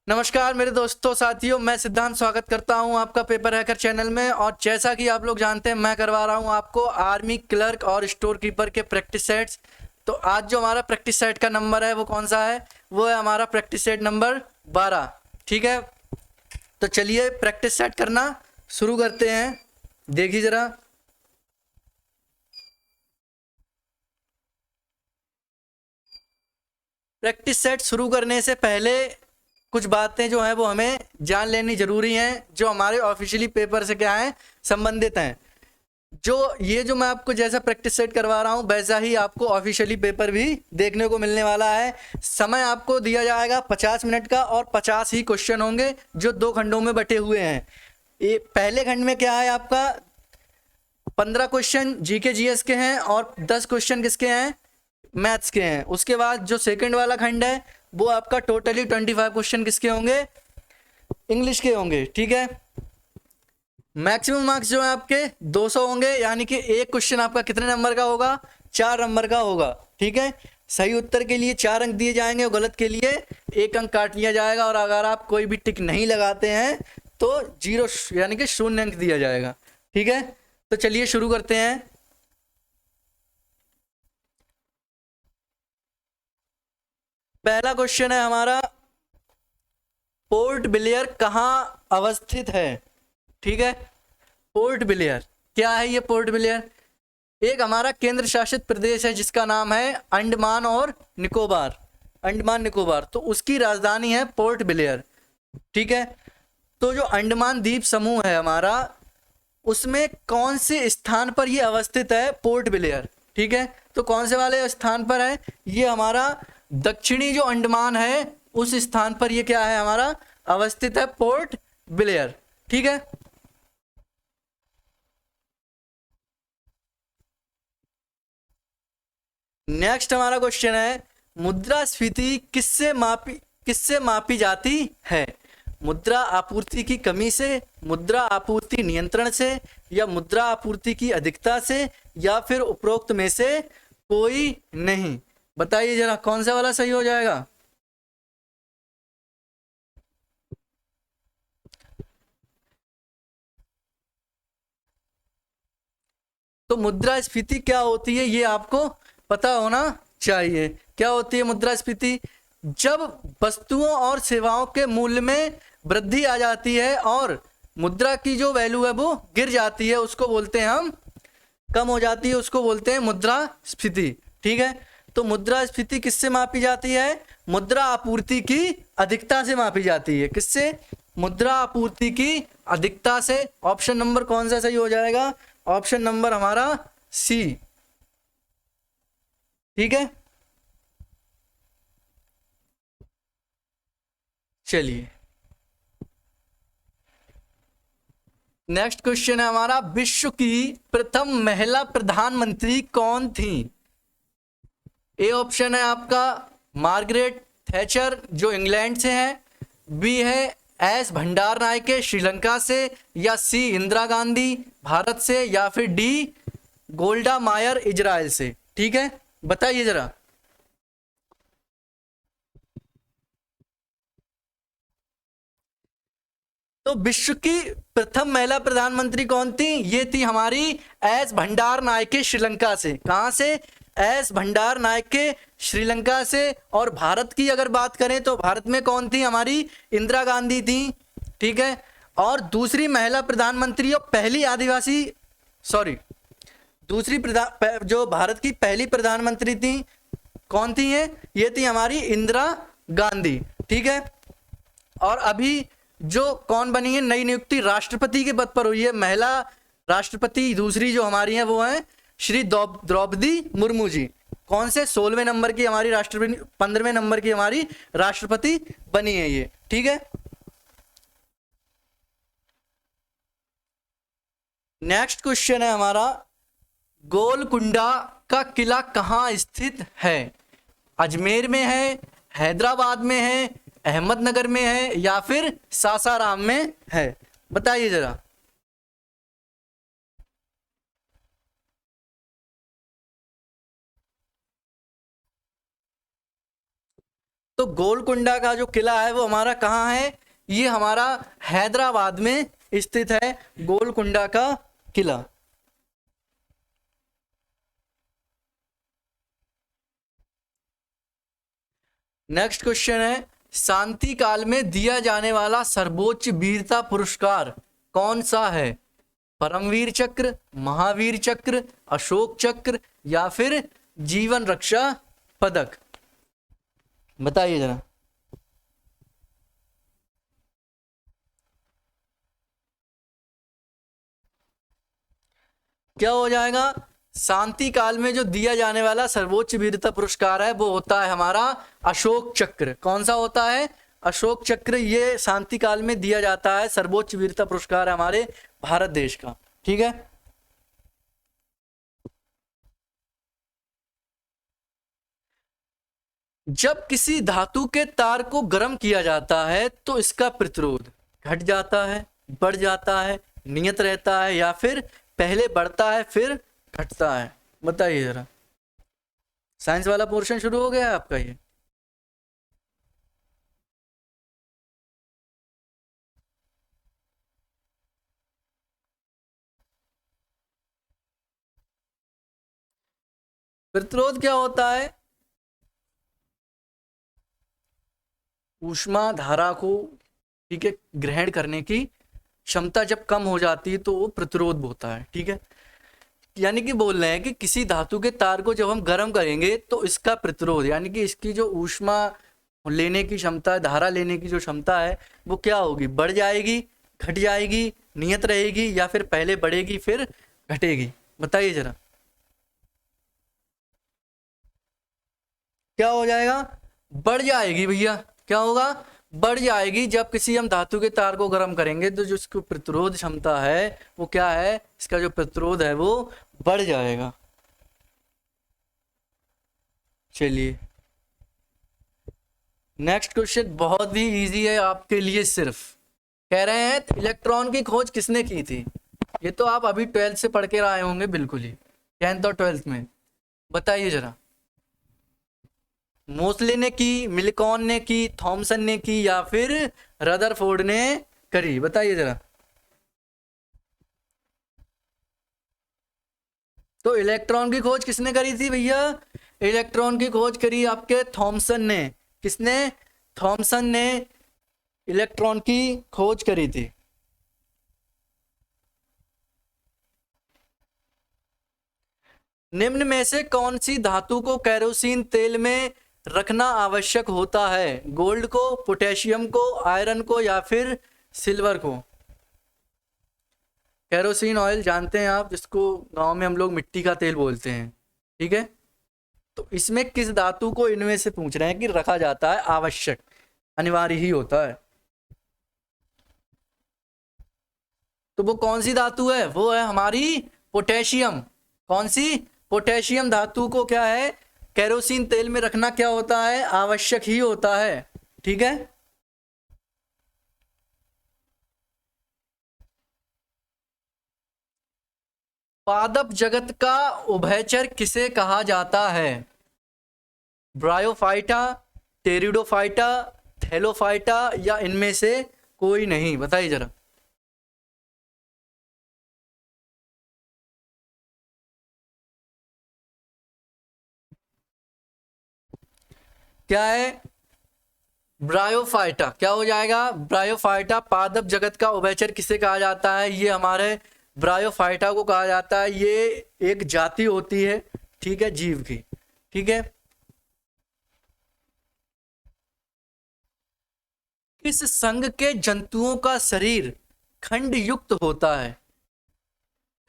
नमस्कार मेरे दोस्तों साथियों, मैं सिद्धांत स्वागत करता हूं आपका पेपर हैकर चैनल में। और जैसा कि आप लोग जानते हैं, मैं करवा रहा हूं आपको आर्मी क्लर्क और स्टोर कीपर के प्रैक्टिस सेट्स। तो आज जो हमारा प्रैक्टिस सेट का नंबर है वो कौन सा है? वो है हमारा प्रैक्टिस सेट नंबर 12। ठीक है, तो चलिए प्रैक्टिस सेट करना शुरू करते हैं। देखिए ज़रा, प्रैक्टिस सेट शुरू करने से पहले कुछ बातें जो हैं वो हमें जान लेनी ज़रूरी हैं, जो हमारे ऑफिशियली पेपर से क्या है संबंधित हैं। जो मैं आपको जैसा प्रैक्टिस सेट करवा रहा हूँ वैसा ही आपको ऑफिशियली पेपर भी देखने को मिलने वाला है। समय आपको दिया जाएगा 50 मिनट का, और 50 ही क्वेश्चन होंगे जो 2 खंडों में बटे हुए हैं। ये पहले खंड में क्या है आपका 15 क्वेश्चन जीके जीएस के हैं और 10 क्वेश्चन किसके हैं? मैथ्स के हैं। उसके बाद जो सेकंड वाला खंड है वो आपका टोटली 25 क्वेश्चन किसके होंगे? इंग्लिश के होंगे। ठीक है, मैक्सिमम मार्क्स जो है आपके 200 होंगे, यानी कि एक क्वेश्चन आपका कितने नंबर का होगा? 4 नंबर का होगा। ठीक है, सही उत्तर के लिए 4 अंक दिए जाएंगे और गलत के लिए 1 अंक काट लिया जाएगा। और अगर आप कोई भी टिक नहीं लगाते हैं तो 0 यानी कि 0 अंक दिया जाएगा। ठीक है, तो चलिए शुरू करते हैं। पहला क्वेश्चन है हमारा, पोर्ट ब्लेयर कहाँ अवस्थित है? ठीक है, पोर्ट ब्लेयर क्या है? ये पोर्ट ब्लेयर एक हमारा केंद्र शासित प्रदेश है जिसका नाम है अंडमान और निकोबार। अंडमान निकोबार, तो उसकी राजधानी है पोर्ट ब्लेयर। ठीक है, तो जो अंडमान द्वीप समूह है हमारा, उसमें कौन से स्थान पर ये अवस्थित है पोर्ट ब्लेयर? ठीक है, तो कौन से वाले स्थान पर है ये? हमारा दक्षिणी जो अंडमान है उस स्थान पर ये क्या है हमारा अवस्थित है, पोर्ट ब्लेयर। ठीक है, नेक्स्ट हमारा क्वेश्चन है, मुद्रास्फीति किससे मापी जाती है? मुद्रा आपूर्ति की कमी से, मुद्रा आपूर्ति नियंत्रण से, या मुद्रा आपूर्ति की अधिकता से, या फिर उपरोक्त में से कोई नहीं? बताइए जरा कौन सा वाला सही हो जाएगा? तो मुद्रास्फीति क्या होती है ये आपको पता होना चाहिए। क्या होती है मुद्रास्फीति? जब वस्तुओं और सेवाओं के मूल्य में वृद्धि आ जाती है और मुद्रा की जो वैल्यू है वो गिर जाती है, उसको बोलते हैं हम, कम हो जाती है, उसको बोलते हैं मुद्रास्फीति। ठीक है, तो मुद्रास्फीति किससे मापी जाती है? मुद्रा आपूर्ति की अधिकता से मापी जाती है। किससे? मुद्रा आपूर्ति की अधिकता से। ऑप्शन नंबर कौन सा सही हो जाएगा? ऑप्शन नंबर हमारा सी। ठीक है, चलिए नेक्स्ट क्वेश्चन है हमारा, विश्व की प्रथम महिला प्रधानमंत्री कौन थी? ए ऑप्शन है आपका मार्गरेट थैचर जो इंग्लैंड से है, बी है एस भंडार नायके श्रीलंका से, या सी इंदिरा गांधी भारत से, या फिर डी गोल्डा मायर इजराइल से। ठीक है, बताइए जरा। तो विश्व की प्रथम महिला प्रधानमंत्री कौन थी? ये थी हमारी एस भंडार नायके श्रीलंका से। कहां से? एस भंडार नायके श्रीलंका से। और भारत की अगर बात करें तो भारत में कौन थी? हमारी इंदिरा गांधी थी। ठीक है, और दूसरी महिला प्रधानमंत्री और पहली आदिवासी, सॉरी, जो भारत की पहली प्रधानमंत्री थी कौन थी? ये थी हमारी इंदिरा गांधी। ठीक है, और अभी जो कौन बनी है नई नियुक्ति राष्ट्रपति के पद पर हुई है, महिला राष्ट्रपति दूसरी जो हमारी है वो है श्री द्रौपदी मुर्मू जी। कौन से? 16वें नंबर की हमारी राष्ट्रपति, 15वें नंबर की हमारी राष्ट्रपति बनी है ये। ठीक है, नेक्स्ट क्वेश्चन है हमारा, गोलकुंडा का किला कहाँ स्थित है? अजमेर में है, हैदराबाद में है, अहमदनगर में है, या फिर सासाराम में है? बताइए जरा। तो गोलकुंडा का जो किला है वो हमारा कहाँ है? ये हमारा हैदराबाद में स्थित है, गोलकुंडा का किला। नेक्स्ट क्वेश्चन है, शांति काल में दिया जाने वाला सर्वोच्च वीरता पुरस्कार कौन सा है? परमवीर चक्र, महावीर चक्र, अशोक चक्र या फिर जीवन रक्षा पदक? बताइए जरा। क्या हो जाएगा? शांति काल में जो दिया जाने वाला सर्वोच्च वीरता पुरस्कार है वो होता है हमारा अशोक चक्र। कौन सा होता है? अशोक चक्र। ये शांति काल में दिया जाता है, सर्वोच्च वीरता पुरस्कार है हमारे भारत देश का। ठीक है। जब किसी धातु के तार को गर्म किया जाता है तो इसका प्रतिरोध घट जाता है, बढ़ जाता है, नियत रहता है या फिर पहले बढ़ता है फिर घटता है? बताइए जरा। साइंस वाला पोर्शन शुरू हो गया है आपका ये। प्रतिरोध क्या होता है? ऊष्मा धारा को, ठीक है, ग्रहण करने की क्षमता जब कम हो जाती है तो वो प्रतिरोध होता है। ठीक है, यानी कि बोल रहे हैं कि किसी धातु के तार को जब हम गर्म करेंगे तो इसका प्रतिरोध, यानी कि इसकी जो ऊष्मा लेने की क्षमता है, धारा लेने की जो क्षमता है वो क्या होगी? बढ़ जाएगी, घट जाएगी, नियत रहेगी या फिर पहले बढ़ेगी फिर घटेगी? बताइए जरा। क्या हो जाएगा? बढ़ जाएगी भैया। क्या होगा? बढ़ जाएगी। जब किसी हम धातु के तार को गर्म करेंगे तो जो इसकी प्रतिरोध क्षमता है वो क्या है? इसका जो प्रतिरोध है वो बढ़ जाएगा। चलिए नेक्स्ट क्वेश्चन बहुत ही इजी है आपके लिए। सिर्फ कह रहे हैं इलेक्ट्रॉन की खोज किसने की थी? ये तो आप अभी 12th से पढ़ के आए होंगे, बिल्कुल ही 10th और 12th में। बताइए जरा। मोसले ने की, मिल्कॉन ने की, थॉमसन ने की या फिर रदरफोर्ड ने करी? बताइए जरा। तो इलेक्ट्रॉन की खोज किसने करी थी भैया? इलेक्ट्रॉन की खोज करी आपके थॉमसन ने। किसने? थॉमसन ने इलेक्ट्रॉन की खोज करी थी। निम्न में से कौन सी धातु को केरोसिन तेल में रखना आवश्यक होता है? गोल्ड को, पोटेशियम को, आयरन को या फिर सिल्वर को? केरोसिन ऑयल जानते हैं आप, जिसको गांव में हम लोग मिट्टी का तेल बोलते हैं। ठीक है, तो इसमें किस धातु को इनमें से पूछ रहे हैं कि रखा जाता है? आवश्यक, अनिवार्य ही होता है। तो वो कौन सी धातु है? वो है हमारी पोटेशियम। कौन सी? पोटेशियम धातु को क्या है? केरोसिन तेल में रखना क्या होता है? आवश्यक ही होता है। ठीक है, पादप जगत का उभयचर किसे कहा जाता है? ब्रायोफाइटा, टेरिडोफाइटा, थैलोफाइटा या इनमें से कोई नहीं? बताइए जरा। क्या है? ब्रायोफाइटा। क्या हो जाएगा? ब्रायोफाइटा। पादप जगत का उभयचर किसे कहा जाता है? ये हमारे ब्रायोफाइटा को कहा जाता है। ये एक जाति होती है, ठीक है, जीव की। ठीक है, किस संघ के जंतुओं का शरीर खंड युक्त होता है?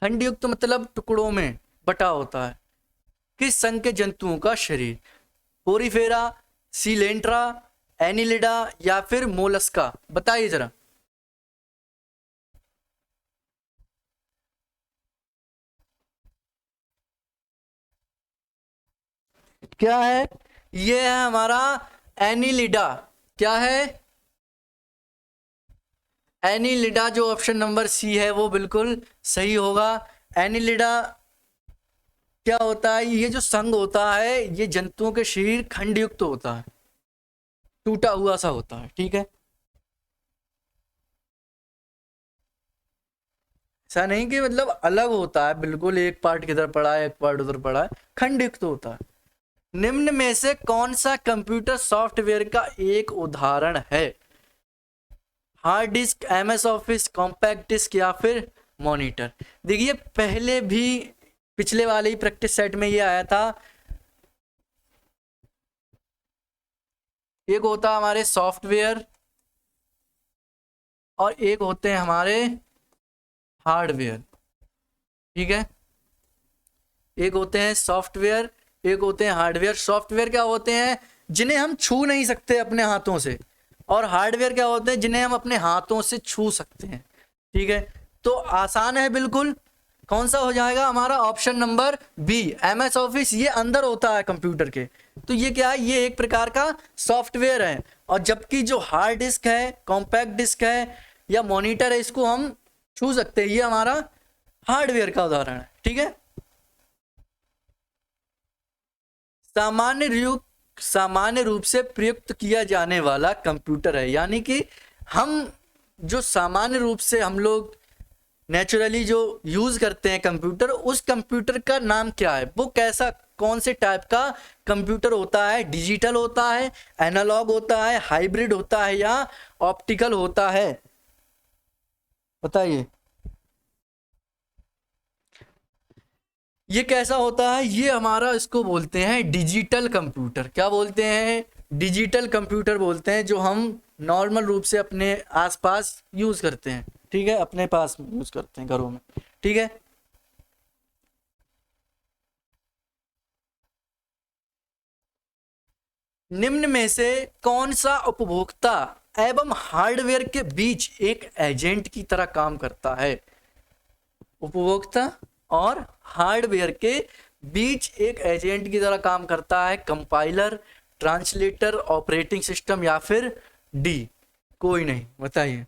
खंड युक्त मतलब टुकड़ों में बटा होता है। किस संघ के जंतुओं का शरीर? पोरीफेरा, सीलेंट्रा, एनिलिडा या फिर मोलस्का? बताइए जरा। क्या है? ये है हमारा एनिलिडा। क्या है? एनिलिडा। जो ऑप्शन नंबर सी है वो बिल्कुल सही होगा। एनिलिडा क्या होता है? ये जो संघ होता है ये जंतुओं के शरीर खंड युक्त होता है। टूटा हुआ सा होता है, ठीक है। ऐसा नहीं कि मतलब अलग होता है बिल्कुल, एक पार्ट किधर पड़ा है एक पार्ट उधर पड़ा है, खंडित तो होता है। निम्न में से कौन सा कंप्यूटर सॉफ्टवेयर का एक उदाहरण है? Hard disk, MS office, compact disc या फिर मॉनिटर। देखिए पहले भी पिछले वाले ही प्रैक्टिस सेट में ये आया था, एक होता है हमारे सॉफ्टवेयर और एक होते हैं हमारे हार्डवेयर, ठीक है। एक होते हैं सॉफ्टवेयर, एक होते हैं हार्डवेयर। सॉफ्टवेयर क्या होते हैं? जिन्हें हम छू नहीं सकते अपने हाथों से, और हार्डवेयर क्या होते हैं? जिन्हें हम अपने हाथों से छू सकते हैं, ठीक है। तो आसान है बिल्कुल। कौन सा हो जाएगा हमारा? Option number B, MS office. ये अंदर होता है कंप्यूटर के, तो ये क्या है? ये एक प्रकार का सॉफ्टवेयर है। और जबकि जो हार्ड डिस्क है, कॉम्पैक्ट डिस्क है या मॉनिटर है, इसको हम छू सकते हैं, ये हमारा हार्डवेयर का उदाहरण है, ठीक है। सामान्य रूप से प्रयुक्त किया जाने वाला कंप्यूटर है, यानी कि हम जो सामान्य रूप से हम लोग नेचुरली जो यूज करते हैं कंप्यूटर, उस कंप्यूटर का नाम क्या है? वो कैसा, कौन से टाइप का कंप्यूटर होता है? डिजिटल होता है, एनालॉग होता है, हाइब्रिड होता है या ऑप्टिकल होता है? बताइए ये कैसा होता है? ये हमारा, इसको बोलते हैं डिजिटल कंप्यूटर। क्या बोलते हैं? डिजिटल कंप्यूटर बोलते हैं, जो हम नॉर्मल रूप से अपने आसपास यूज करते हैं, ठीक है, अपने पास यूज करते हैं घरों में, ठीक है। निम्न में से कौन सा उपभोक्ता एवं हार्डवेयर के बीच एक एजेंट की तरह काम करता है? उपभोक्ता और हार्डवेयर के बीच एक एजेंट की तरह काम करता है। कंपाइलर, ट्रांसलेटर, ऑपरेटिंग सिस्टम या फिर डी? कोई नहीं, बताइए।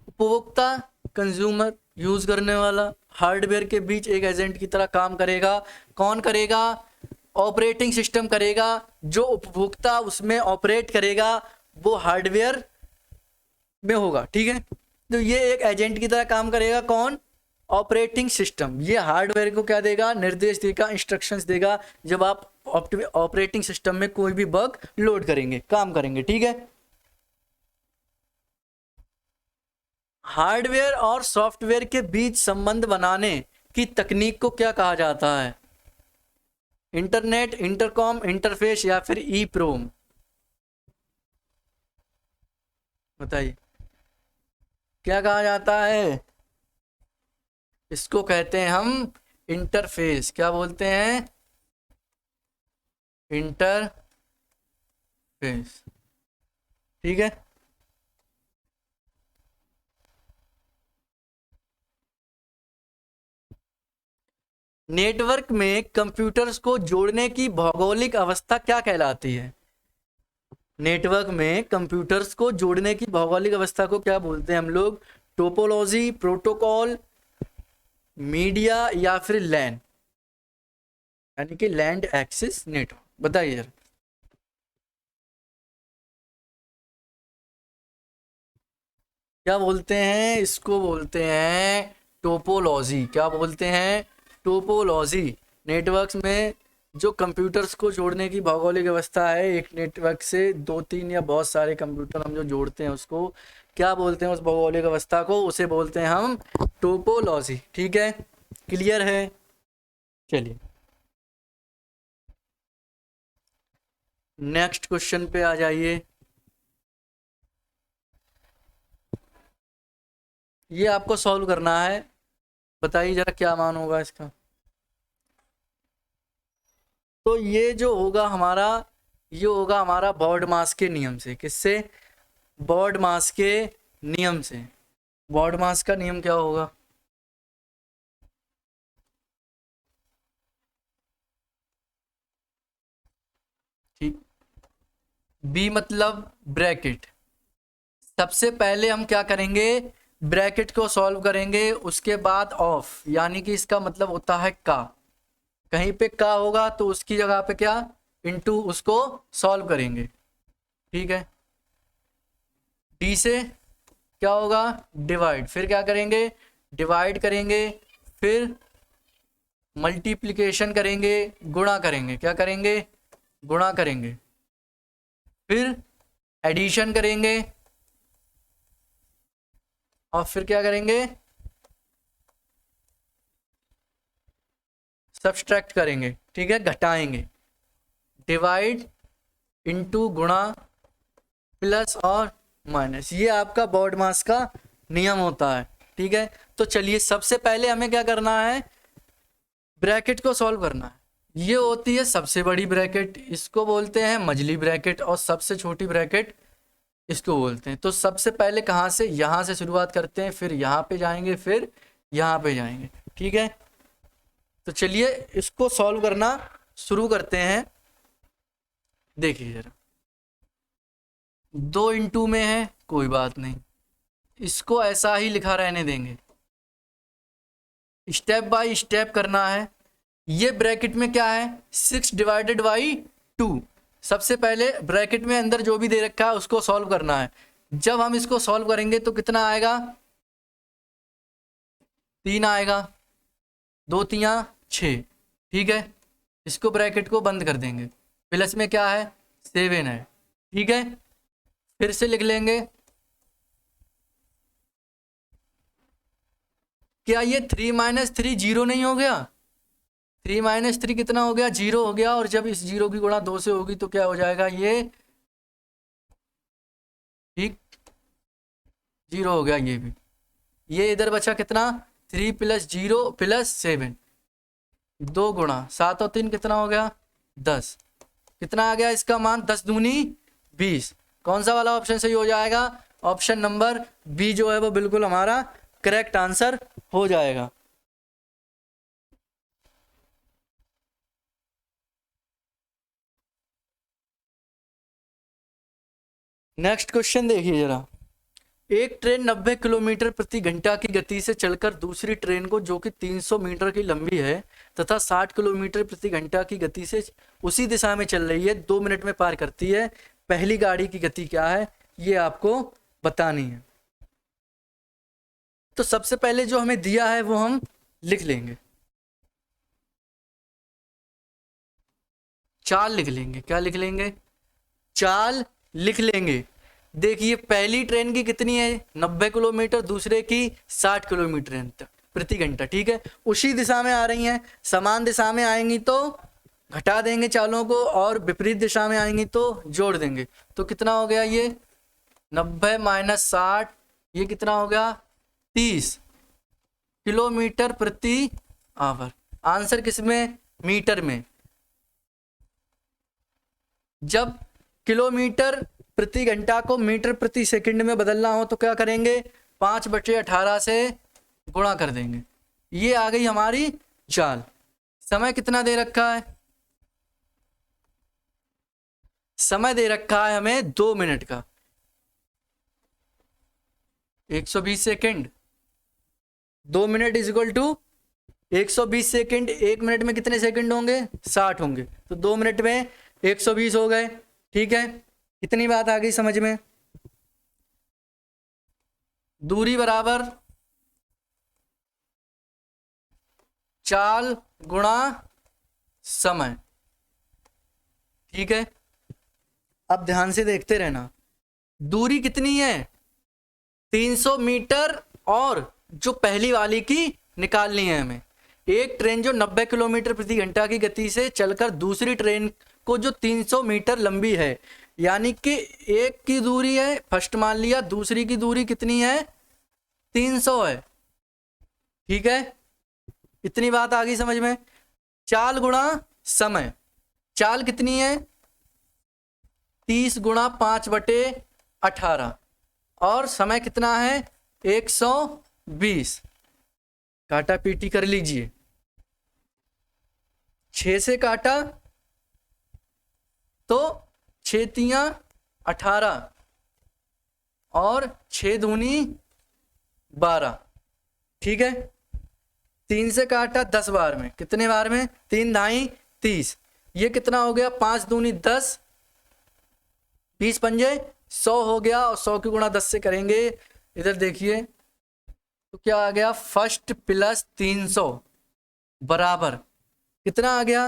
उपभोक्ता, कंज्यूमर, यूज करने वाला, हार्डवेयर के बीच एक एजेंट की तरह काम करेगा। कौन करेगा? ऑपरेटिंग सिस्टम करेगा। जो उपभोक्ता उसमें ऑपरेट करेगा वो हार्डवेयर में होगा, ठीक है। तो ये एक एजेंट की तरह काम करेगा। कौन? Operating system. ये हार्डवेयर को क्या देगा? निर्देश देगा, इंस्ट्रक्शंस देगा, जब आप ऑपरेटिंग सिस्टम में कोई भी बग लोड करेंगे, काम करेंगे, ठीक है। हार्डवेयर और सॉफ्टवेयर के बीच संबंध बनाने की तकनीक को क्या कहा जाता है? इंटरनेट, इंटरकॉम, इंटरफेस या फिर ई प्रोम? बताइए क्या कहा जाता है? इसको कहते हैं हम इंटरफेस। क्या बोलते हैं? इंटरफेस, ठीक है। नेटवर्क में कंप्यूटर्स को जोड़ने की भौगोलिक अवस्था क्या कहलाती है? नेटवर्क में कंप्यूटर्स को जोड़ने की भौगोलिक अवस्था को क्या बोलते हैं हम लोग? टोपोलॉजी, प्रोटोकॉल, मीडिया या फिर लैन, यानी कि लैंड एक्सेस नेटवर्क। बताइए जरा। क्या बोलते हैं? इसको बोलते हैं टोपोलॉजी। क्या बोलते हैं? टोपोलॉजी। नेटवर्क्स में जो कंप्यूटर्स को जोड़ने की भौगोलिक अवस्था है, एक नेटवर्क से दो तीन या बहुत सारे कंप्यूटर हम जो जोड़ते हैं, उसको क्या बोलते हैं? उस भौगोलिक अवस्था को उसे बोलते हैं हम टोपोलॉजी, ठीक है। क्लियर है? चलिए नेक्स्ट क्वेश्चन पे आ जाइए। ये आपको सॉल्व करना है। बताइए जरा क्या मान होगा इसका। तो ये जो होगा हमारा, ये होगा हमारा बॉडमास के नियम से। किससे? बॉडमास के नियम से। बॉडमास का नियम क्या होगा? ठीक, बी मतलब ब्रैकेट। सबसे पहले हम क्या करेंगे? ब्रैकेट को सॉल्व करेंगे, उसके बाद ऑफ, यानी कि इसका मतलब होता है का। कहीं पे का होगा तो उसकी जगह पे क्या इनटू उसको सॉल्व करेंगे, ठीक है। डी से क्या होगा डिवाइड, फिर क्या करेंगे डिवाइड करेंगे, फिर मल्टीप्लिकेशन करेंगे, गुणा करेंगे, क्या करेंगे गुणा करेंगे, फिर एडिशन करेंगे और फिर क्या करेंगे सब्सट्रैक्ट करेंगे, ठीक है, घटाएंगे। डिवाइड इनटू गुणा प्लस और माइनस, ये आपका बॉड मास का नियम होता है, ठीक है। तो चलिए सबसे पहले हमें क्या करना है ब्रैकेट को सॉल्व करना है। ये होती है सबसे बड़ी ब्रैकेट, इसको बोलते हैं मझली ब्रैकेट, और सबसे छोटी ब्रैकेट इसको बोलते हैं। तो सबसे पहले कहाँ से, यहाँ से शुरुआत करते हैं, फिर यहाँ पे जाएंगे, फिर यहाँ पे जाएंगे, ठीक है। तो चलिए इसको सॉल्व करना शुरू करते हैं। देखिए जरा 2 इंटू में है, कोई बात नहीं, इसको ऐसा ही लिखा रहने देंगे, स्टेप बाय स्टेप करना है। ये ब्रैकेट में क्या है 6 डिवाइडेड बाई 2, सबसे पहले ब्रैकेट में अंदर जो भी दे रखा है उसको सॉल्व करना है। जब हम इसको सॉल्व करेंगे तो कितना आएगा 3 आएगा, 2 3 6, ठीक है। इसको ब्रैकेट को बंद कर देंगे, प्लस में क्या है 7 है, ठीक है। फिर से लिख लेंगे, क्या ये 3 - 3 जीरो नहीं हो गया, 3 - 3 कितना हो गया 0 हो गया, और जब इस 0 की गुणा 2 से होगी तो क्या हो जाएगा ये, ठीक 0 हो गया ये भी। ये इधर बचा कितना 3 + 0 + 7, 2 गुणा 7 और 3 कितना हो गया 10, कितना आ गया इसका मान 10 दूनी 20। कौन सा वाला ऑप्शन सही हो जाएगा, ऑप्शन नंबर बी जो है वो बिल्कुल हमारा करेक्ट आंसर हो जाएगा। नेक्स्ट क्वेश्चन देखिए जरा, एक ट्रेन 90 किलोमीटर प्रति घंटा की गति से चलकर दूसरी ट्रेन को जो कि 300 मीटर की लंबी है तथा 60 किलोमीटर प्रति घंटा की गति से उसी दिशा में चल रही है 2 मिनट में पार करती है, पहली गाड़ी की गति क्या है ये आपको बतानी है। तो सबसे पहले जो हमें दिया है वो हम लिख लेंगे, चाल लिख लेंगे, क्या लिख लेंगे चाल लिख लेंगे। देखिए पहली ट्रेन की कितनी है 90 किलोमीटर, दूसरे की 60 किलोमीटर प्रति घंटा, ठीक है। उसी दिशा में आ रही हैं, समान दिशा में आएंगी तो घटा देंगे चालों को, और विपरीत दिशा में आएंगी तो जोड़ देंगे। तो कितना हो गया ये 90 - 60, ये कितना हो गया 30 किलोमीटर प्रति आवर। आंसर किस में मीटर में, जब किलोमीटर प्रति घंटा को मीटर प्रति सेकंड में बदलना हो तो क्या करेंगे 5/18 से गुणा कर देंगे। ये आ गई हमारी चाल। समय कितना दे रखा है, समय दे रखा है हमें 2 मिनट का, 120 सेकंड, 2 मिनट = 120 सेकंड। 1 मिनट में कितने सेकंड होंगे 60 होंगे, तो 2 मिनट में 120 हो गए, ठीक है। कितनी बात आ गई समझ में, दूरी बराबर चाल गुणा समय, ठीक है। अब ध्यान से देखते रहना, दूरी कितनी है 300 मीटर, और जो पहली वाली की निकालनी है हमें। एक ट्रेन जो 90 किलोमीटर प्रति घंटा की गति से चलकर दूसरी ट्रेन को जो 300 मीटर लंबी है, यानी कि एक की दूरी है फर्स्ट मान लिया, दूसरी की दूरी कितनी है 300 है, ठीक है। इतनी बात आ गई समझ में। चाल गुणा समय, चाल कितनी है 30 × 5/18, और समय कितना है 120। काटा पीटी कर लीजिए, 6 से काटा तो 6 तियां 18 और 6 दूनी 12, ठीक है। 3 से काटा 10 बार में, कितने बार में? 3 धाई 30, ये कितना हो गया? 5 दूनी 10, 20 पंजे 100 हो गया, और 100 की गुणा 10 से करेंगे। इधर देखिए तो क्या आ गया? फर्स्ट प्लस 300 बराबर कितना आ गया?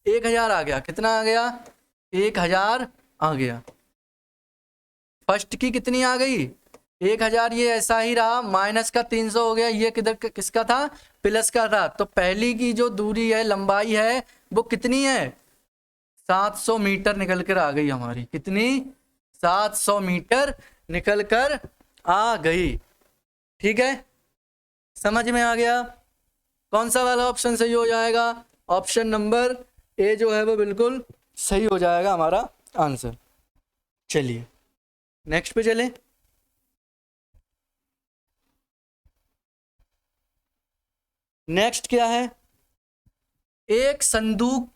1000 आ गया। कितना आ गया? 1000 आ गया। फर्स्ट की कितनी आ गई? 1000, ये ऐसा ही रहा, माइनस का 300 हो गया, ये किधर किसका था? प्लस का था। तो पहली की जो दूरी है, लंबाई है, वो कितनी है? 700 मीटर निकल कर आ गई हमारी। कितनी? 700 मीटर निकल कर आ गई। ठीक है, समझ में आ गया? कौन सा वाला ऑप्शन सही हो जाएगा? ऑप्शन नंबर ए जो है वो बिल्कुल सही हो जाएगा हमारा आंसर। चलिए नेक्स्ट पे चले। नेक्स्ट क्या है? एक संदूक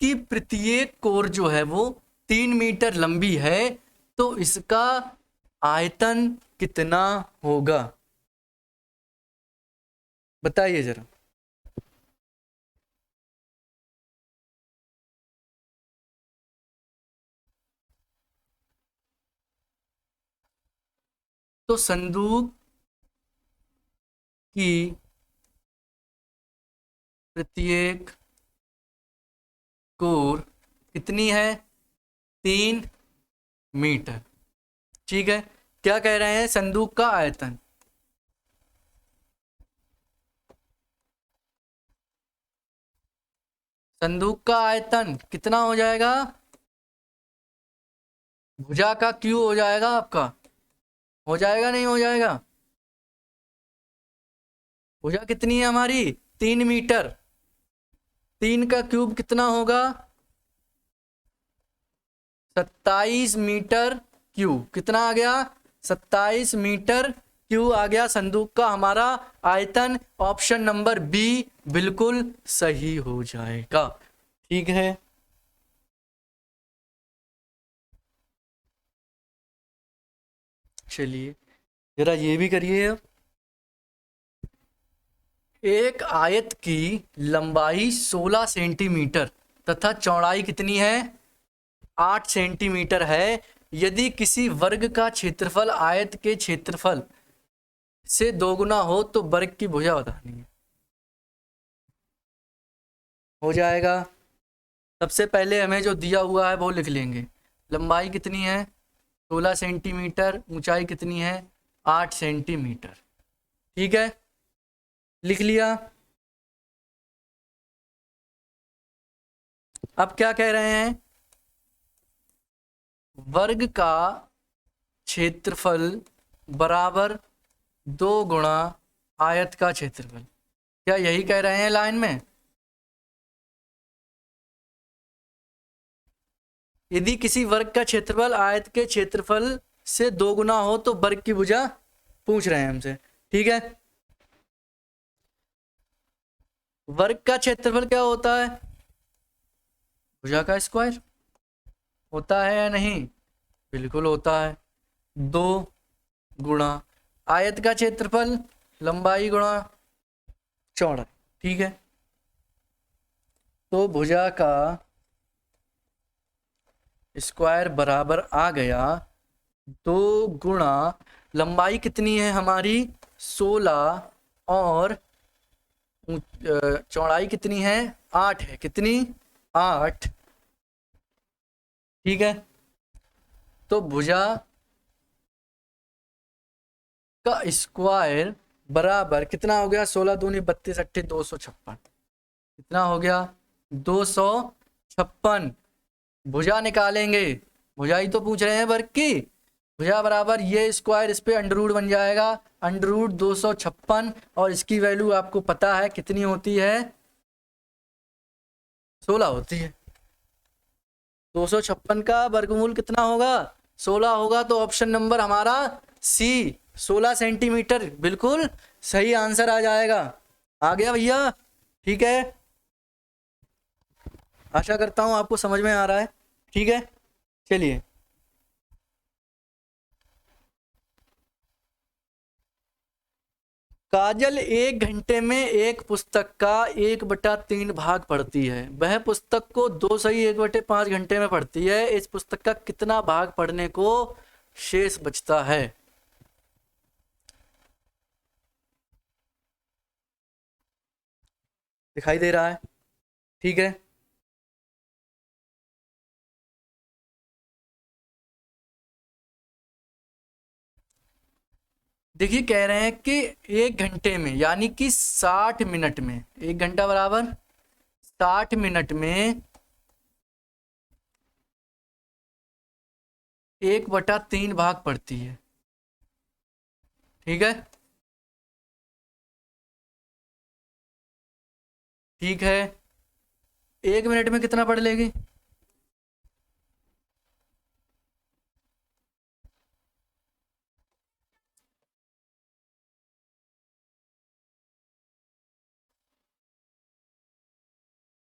की प्रत्येक कोर जो है वो 3 मीटर लंबी है, तो इसका आयतन कितना होगा? बताइए जरा। तो संदूक की प्रत्येक कोर कितनी है? 3 मीटर। ठीक है, क्या कह रहे हैं? संदूक का आयतन। संदूक का आयतन कितना हो जाएगा? भुजा का क्यू हो जाएगा आपका। हो जाएगा नहीं हो जाएगा? भुजा कितनी है हमारी? 3 मीटर। 3 का क्यूब कितना होगा? 27 मीटर क्यूब। कितना आ गया? 27 मीटर क्यूब आ गया संदूक का हमारा आयतन। ऑप्शन नंबर बी बिल्कुल सही हो जाएगा। ठीक है, चलिए जरा ये भी करिए। एक आयत की लंबाई 16 सेंटीमीटर तथा चौड़ाई कितनी है? 8 सेंटीमीटर है। यदि किसी वर्ग का क्षेत्रफल आयत के क्षेत्रफल से दोगुना हो तो वर्ग की भुजा बतानी है। हो जाएगा। सबसे पहले हमें जो दिया हुआ है वो लिख लेंगे। लंबाई कितनी है? 16 सेंटीमीटर। ऊंचाई कितनी है? 8 सेंटीमीटर। ठीक है, लिख लिया। अब क्या कह रहे हैं? वर्ग का क्षेत्रफल बराबर 2 गुणा आयत का क्षेत्रफल। क्या यही कह रहे हैं लाइन में? यदि किसी वर्ग का क्षेत्रफल आयत के क्षेत्रफल से 2 गुना हो तो वर्ग की भुजा पूछ रहे हैं हमसे। ठीक है, वर्ग का क्षेत्रफल क्या होता है? भुजा का स्क्वायर होता है या नहीं? बिल्कुल होता है। 2 गुणा आयत का क्षेत्रफल, लंबाई गुणा चौड़ाई। ठीक है, तो भुजा का स्क्वायर बराबर आ गया 2 गुणा लंबाई कितनी है हमारी? 16 और चौड़ाई कितनी है? 8 है। कितनी? 8। ठीक है, तो भुजा का स्क्वायर बराबर कितना हो गया? 16 दूनी 32 अट्ठे 256। कितना हो गया? 256। भुजा निकालेंगे। भुजा ही तो पूछ रहे हैं वर्ग की। भुजा बराबर ये स्क्वायर इस पे अंडर रूट बन जाएगा, अंडर रूट 256, और इसकी वैल्यू आपको पता है कितनी होती है? 16 होती है। 256 का वर्गमूल कितना होगा? 16 होगा। तो ऑप्शन नंबर हमारा सी 16 सेंटीमीटर बिल्कुल सही आंसर आ जाएगा। आ गया भैया? ठीक है, आशा करता हूं आपको समझ में आ रहा है। ठीक है, चलिए काजल 1 घंटे में एक पुस्तक का 1/3 भाग पढ़ती है। वह पुस्तक को 2 1/5 घंटे में पढ़ती है। इस पुस्तक का कितना भाग पढ़ने को शेष बचता है? दिखाई दे रहा है? ठीक है। देखिए कह रहे हैं कि 1 घंटे में यानी कि 60 मिनट में, 1 घंटा बराबर 60 मिनट में 1/3 भाग पड़ती है। ठीक है, ठीक है। 1 मिनट में कितना पढ़ लेगी?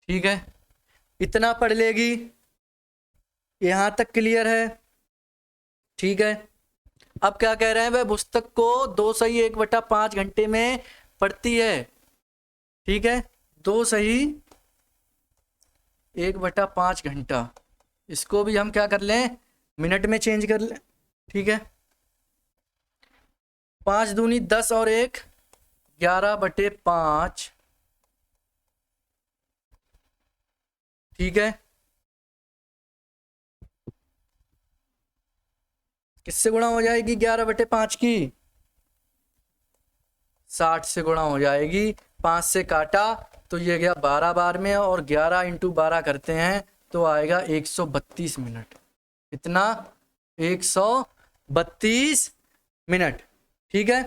ठीक है, इतना पढ़ लेगी। यहां तक क्लियर है? ठीक है। अब क्या कह रहे हैं? वह पुस्तक को 2 1/5 घंटे में पढ़ती है। ठीक है, 2 1/5 घंटा। इसको भी हम क्या कर लें, मिनट में चेंज कर लें। ठीक है, 5 दूनी 10 और 1 11/5। ठीक है, किससे गुणा हो जाएगी 11/5 की? 60 से गुणा हो जाएगी। 5 से काटा तो ये गया 12 बार में, और 11 × 12 करते हैं तो आएगा 132 मिनट। कितना? 132 मिनट। ठीक है,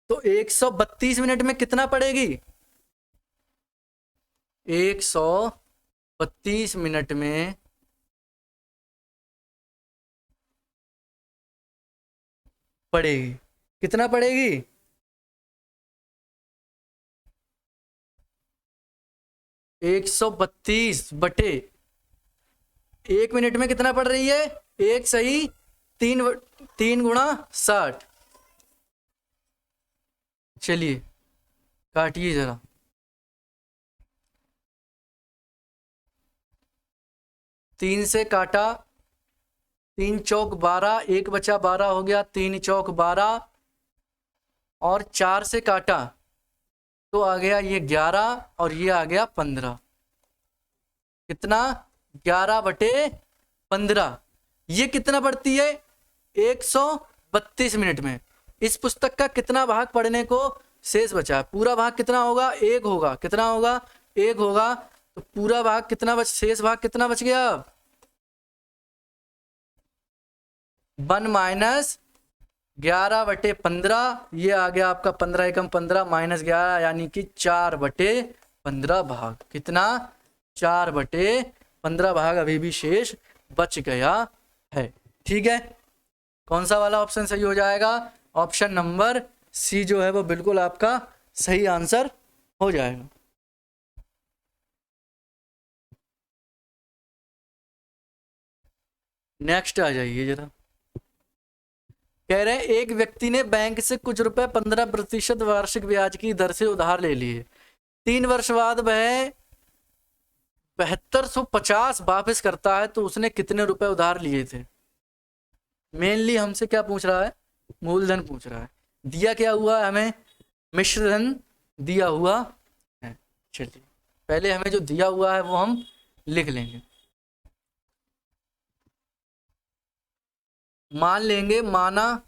तो 132 मिनट में कितना पड़ेगी? 132 मिनट में पड़ेगी। कितना पड़ेगी? 132 बटे 1 मिनट में कितना पड़ रही है? 1 सही 3 गुणा 60। चलिए काटिए जरा। 3 से काटा, 3 चौक 12, 1 बचा 12 हो गया, 3 चौक 12, और 4 से काटा तो आ गया ये 11, और ये आ गया 15। कितना? 11/15। ये कितना पढ़ती है? 132 मिनट में। इस पुस्तक का कितना भाग पढ़ने को शेष बचा है? पूरा भाग कितना होगा? 1 होगा। कितना होगा? 1 होगा। तो पूरा भाग कितना बच, शेष भाग कितना बच गया? 1 - 11/15। ये आ गया आपका 15 एकम 15 -11 यानी कि 4/15 भाग। कितना? 4/15 भाग अभी भी शेष बच गया है। ठीक है, कौन सा वाला ऑप्शन सही हो जाएगा? ऑप्शन नंबर सी जो है वो बिल्कुल आपका सही आंसर हो जाएगा। नेक्स्ट आ जाइए जरा। कह रहे हैं एक व्यक्ति ने बैंक से कुछ रुपए 15% वार्षिक ब्याज की दर से उधार ले लिए। 3 वर्ष बाद वह 7250 वापस करता है, तो उसने कितने रुपए उधार लिए थे? मेनली हमसे क्या पूछ रहा है? मूलधन पूछ रहा है। दिया क्या हुआ है हमें? मिश्र धन दिया हुआ है। चलिए पहले हमें जो दिया हुआ है वो हम लिख लेंगे। मान लेंगे, माना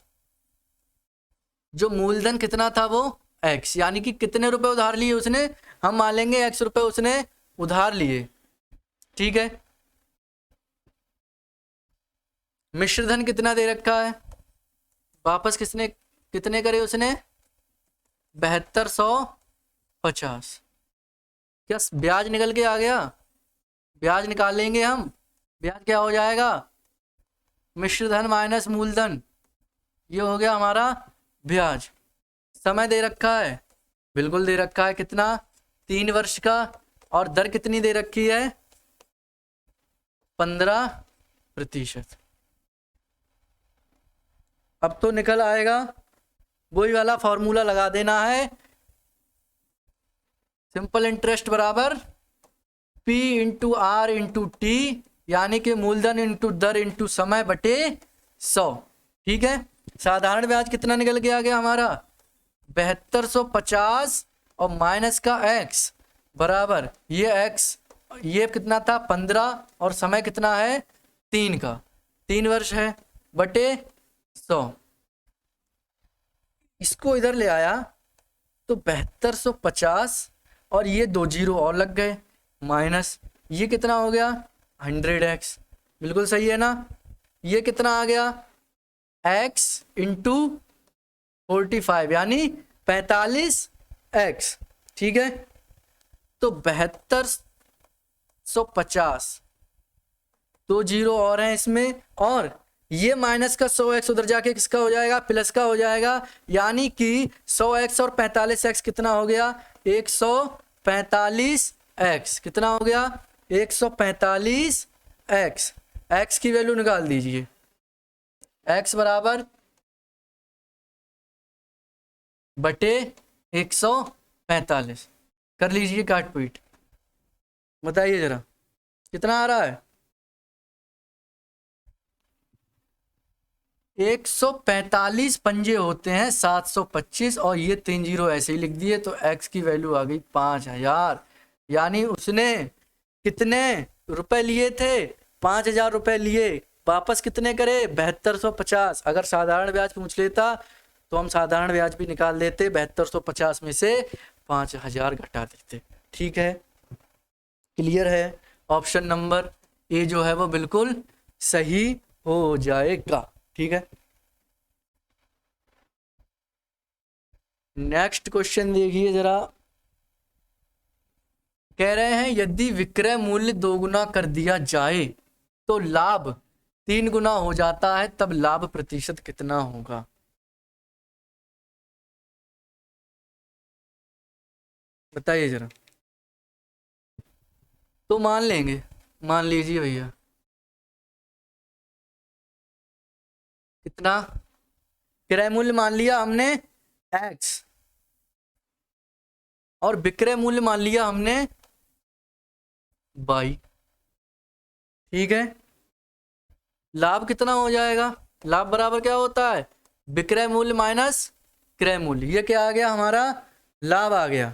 जो मूलधन कितना था वो x, यानी कि कितने रुपए उधार लिए उसने? हम मान लेंगे x रुपए उसने उधार लिए। ठीक है, मिश्रधन कितना दे रखा है? वापस कितने करे उसने? 7250। क्या ब्याज निकल के आ गया? ब्याज निकाल लेंगे हम। ब्याज क्या हो जाएगा? मिश्रधन माइनस मूलधन, ये हो गया हमारा ब्याज। समय दे रखा है? बिल्कुल दे रखा है। कितना? 3 वर्ष का। और दर कितनी दे रखी है? 15%। अब तो निकल आएगा वही वाला फॉर्मूला लगा देना है, सिंपल इंटरेस्ट बराबर P into R into T, यानी कि मूलधन इंटू दर इंटू समय बटे 100। ठीक है, साधारण ब्याज कितना निकल के आ गया हमारा 7250 और माइनस का x बराबर ये x, ये कितना था 15 और समय कितना है 3 का, 3 वर्ष है बटे 100। इसको इधर ले आया तो 7250 और ये 2 जीरो और लग गए, माइनस ये कितना हो गया 100x, बिल्कुल सही है ना। ये कितना आ गया x इंटू 45 यानी 45x। ठीक है, तो 7250, 2 जीरो और हैं इसमें, और ये माइनस का 100x उधर जाके किसका हो जाएगा प्लस का हो जाएगा, यानी कि 100x और 45x कितना हो गया 145x। कितना हो गया 145x। x की वैल्यू निकाल दीजिए, x बराबर बटे 145 कर लीजिए काट पीट, बताइए जरा कितना आ रहा है 145 पंजे होते हैं 725 और ये 3 जीरो ऐसे ही लिख दिए, तो x की वैल्यू आ गई 5000। यानी उसने कितने रुपए लिए थे 5000 रुपए लिए, वापस कितने करे 7250। अगर साधारण ब्याज पूछ लेता तो हम साधारण ब्याज भी निकाल देते, 7250 में से 5000 घटा देते। ठीक है, क्लियर है, ऑप्शन नंबर ए जो है वो बिल्कुल सही हो जाएगा। ठीक है, नेक्स्ट क्वेश्चन देखिए जरा, कह रहे हैं यदि विक्रय मूल्य 2 गुना कर दिया जाए तो लाभ 3 गुना हो जाता है, तब लाभ प्रतिशत कितना होगा। बताइए जरा। तो मान लेंगे, मान लीजिए भैया कितना क्रय मूल्य मान लिया हमने x और विक्रय मूल्य मान लिया हमने y। ठीक है, लाभ कितना हो जाएगा, लाभ बराबर क्या होता है विक्रय मूल्य माइनस क्रय मूल्य। ये क्या आ गया हमारा लाभ आ गया,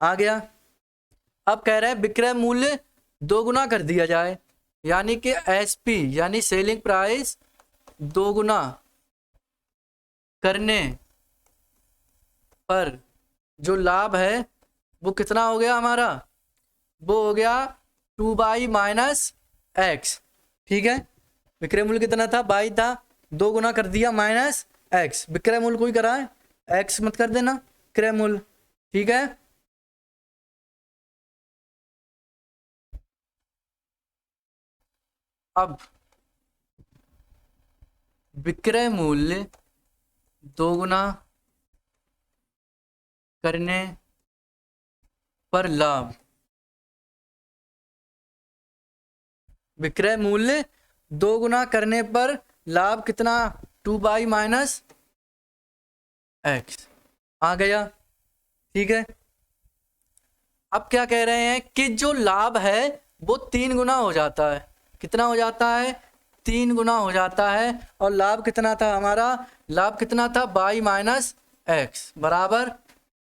आ गया। अब कह रहे हैं विक्रय मूल्य 2 गुना कर दिया जाए, यानी कि SP यानी सेलिंग प्राइस 2 गुना करने पर जो लाभ है वो कितना हो गया हमारा, वो हो गया 2y माइनस x। ठीक है, विक्रय मूल्य कितना था y था, 2 गुना कर दिया माइनस x, विक्रय मूल्य कोई करा है x मत कर देना क्रय मूल्य। ठीक है, अब विक्रय मूल्य 2 गुना करने पर लाभ, विक्रय मूल्य 2 गुना करने पर लाभ कितना 2y माइनस x आ गया। ठीक है, अब क्या कह रहे हैं कि जो लाभ है वो 3 गुना हो जाता है, कितना हो जाता है 3 गुना हो जाता है, और लाभ कितना था हमारा, लाभ कितना था y माइनस एक्स बराबर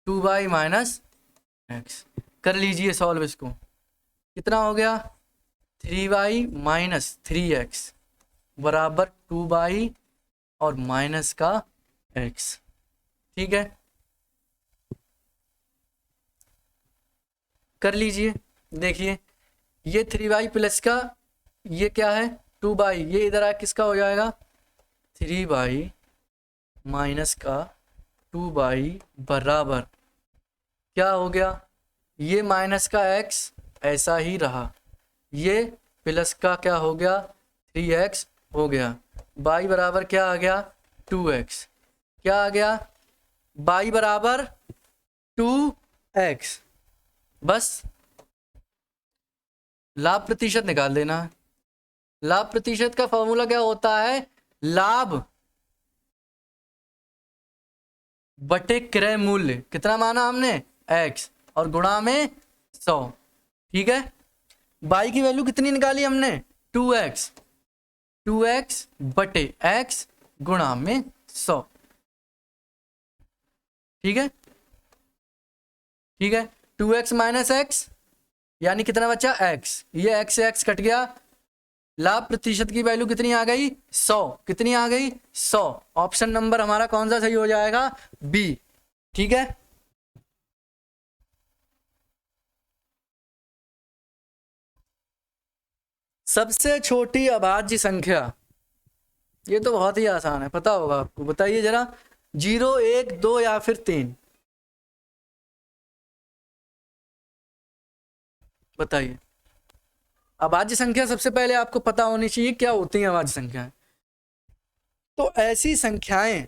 2y माइनस एक्स। कर लीजिए सॉल्व इसको, कितना हो गया 3y माइनस 3x बराबर 2y और माइनस का x। ठीक है, कर लीजिए, देखिए ये 3y प्लस का ये क्या है 2y, ये इधर आ किसका हो जाएगा 3y माइनस का 2y बराबर क्या हो गया, ये माइनस का x ऐसा ही रहा, ये प्लस का क्या हो गया 3x हो गया, y बराबर क्या आ गया 2x, क्या आ गया y बराबर 2x। बस लाभ प्रतिशत निकाल देना है। लाभ प्रतिशत का फॉर्मूला क्या होता है, लाभ बटे क्रय मूल्य कितना माना हमने x और गुणा में 100। ठीक है, y की वैल्यू कितनी निकाली हमने 2x, 2x बटे x गुणा में 100। ठीक है, ठीक है, 2x माइनस एक्स यानी कितना बचा x, ये x से x कट गया, लाभ प्रतिशत की वैल्यू कितनी आ गई 100, कितनी आ गई 100। ऑप्शन नंबर हमारा कौन सा सही हो जाएगा बी। ठीक है, सबसे छोटी अभाज्य संख्या, ये तो बहुत ही आसान है, पता होगा आपको, बताइए जरा, 0, 1, 2 या फिर 3, बताइए। अभाज्य संख्या सबसे पहले आपको पता होनी चाहिए क्या होती हैं अभाज्य संख्याएं। तो ऐसी संख्याएं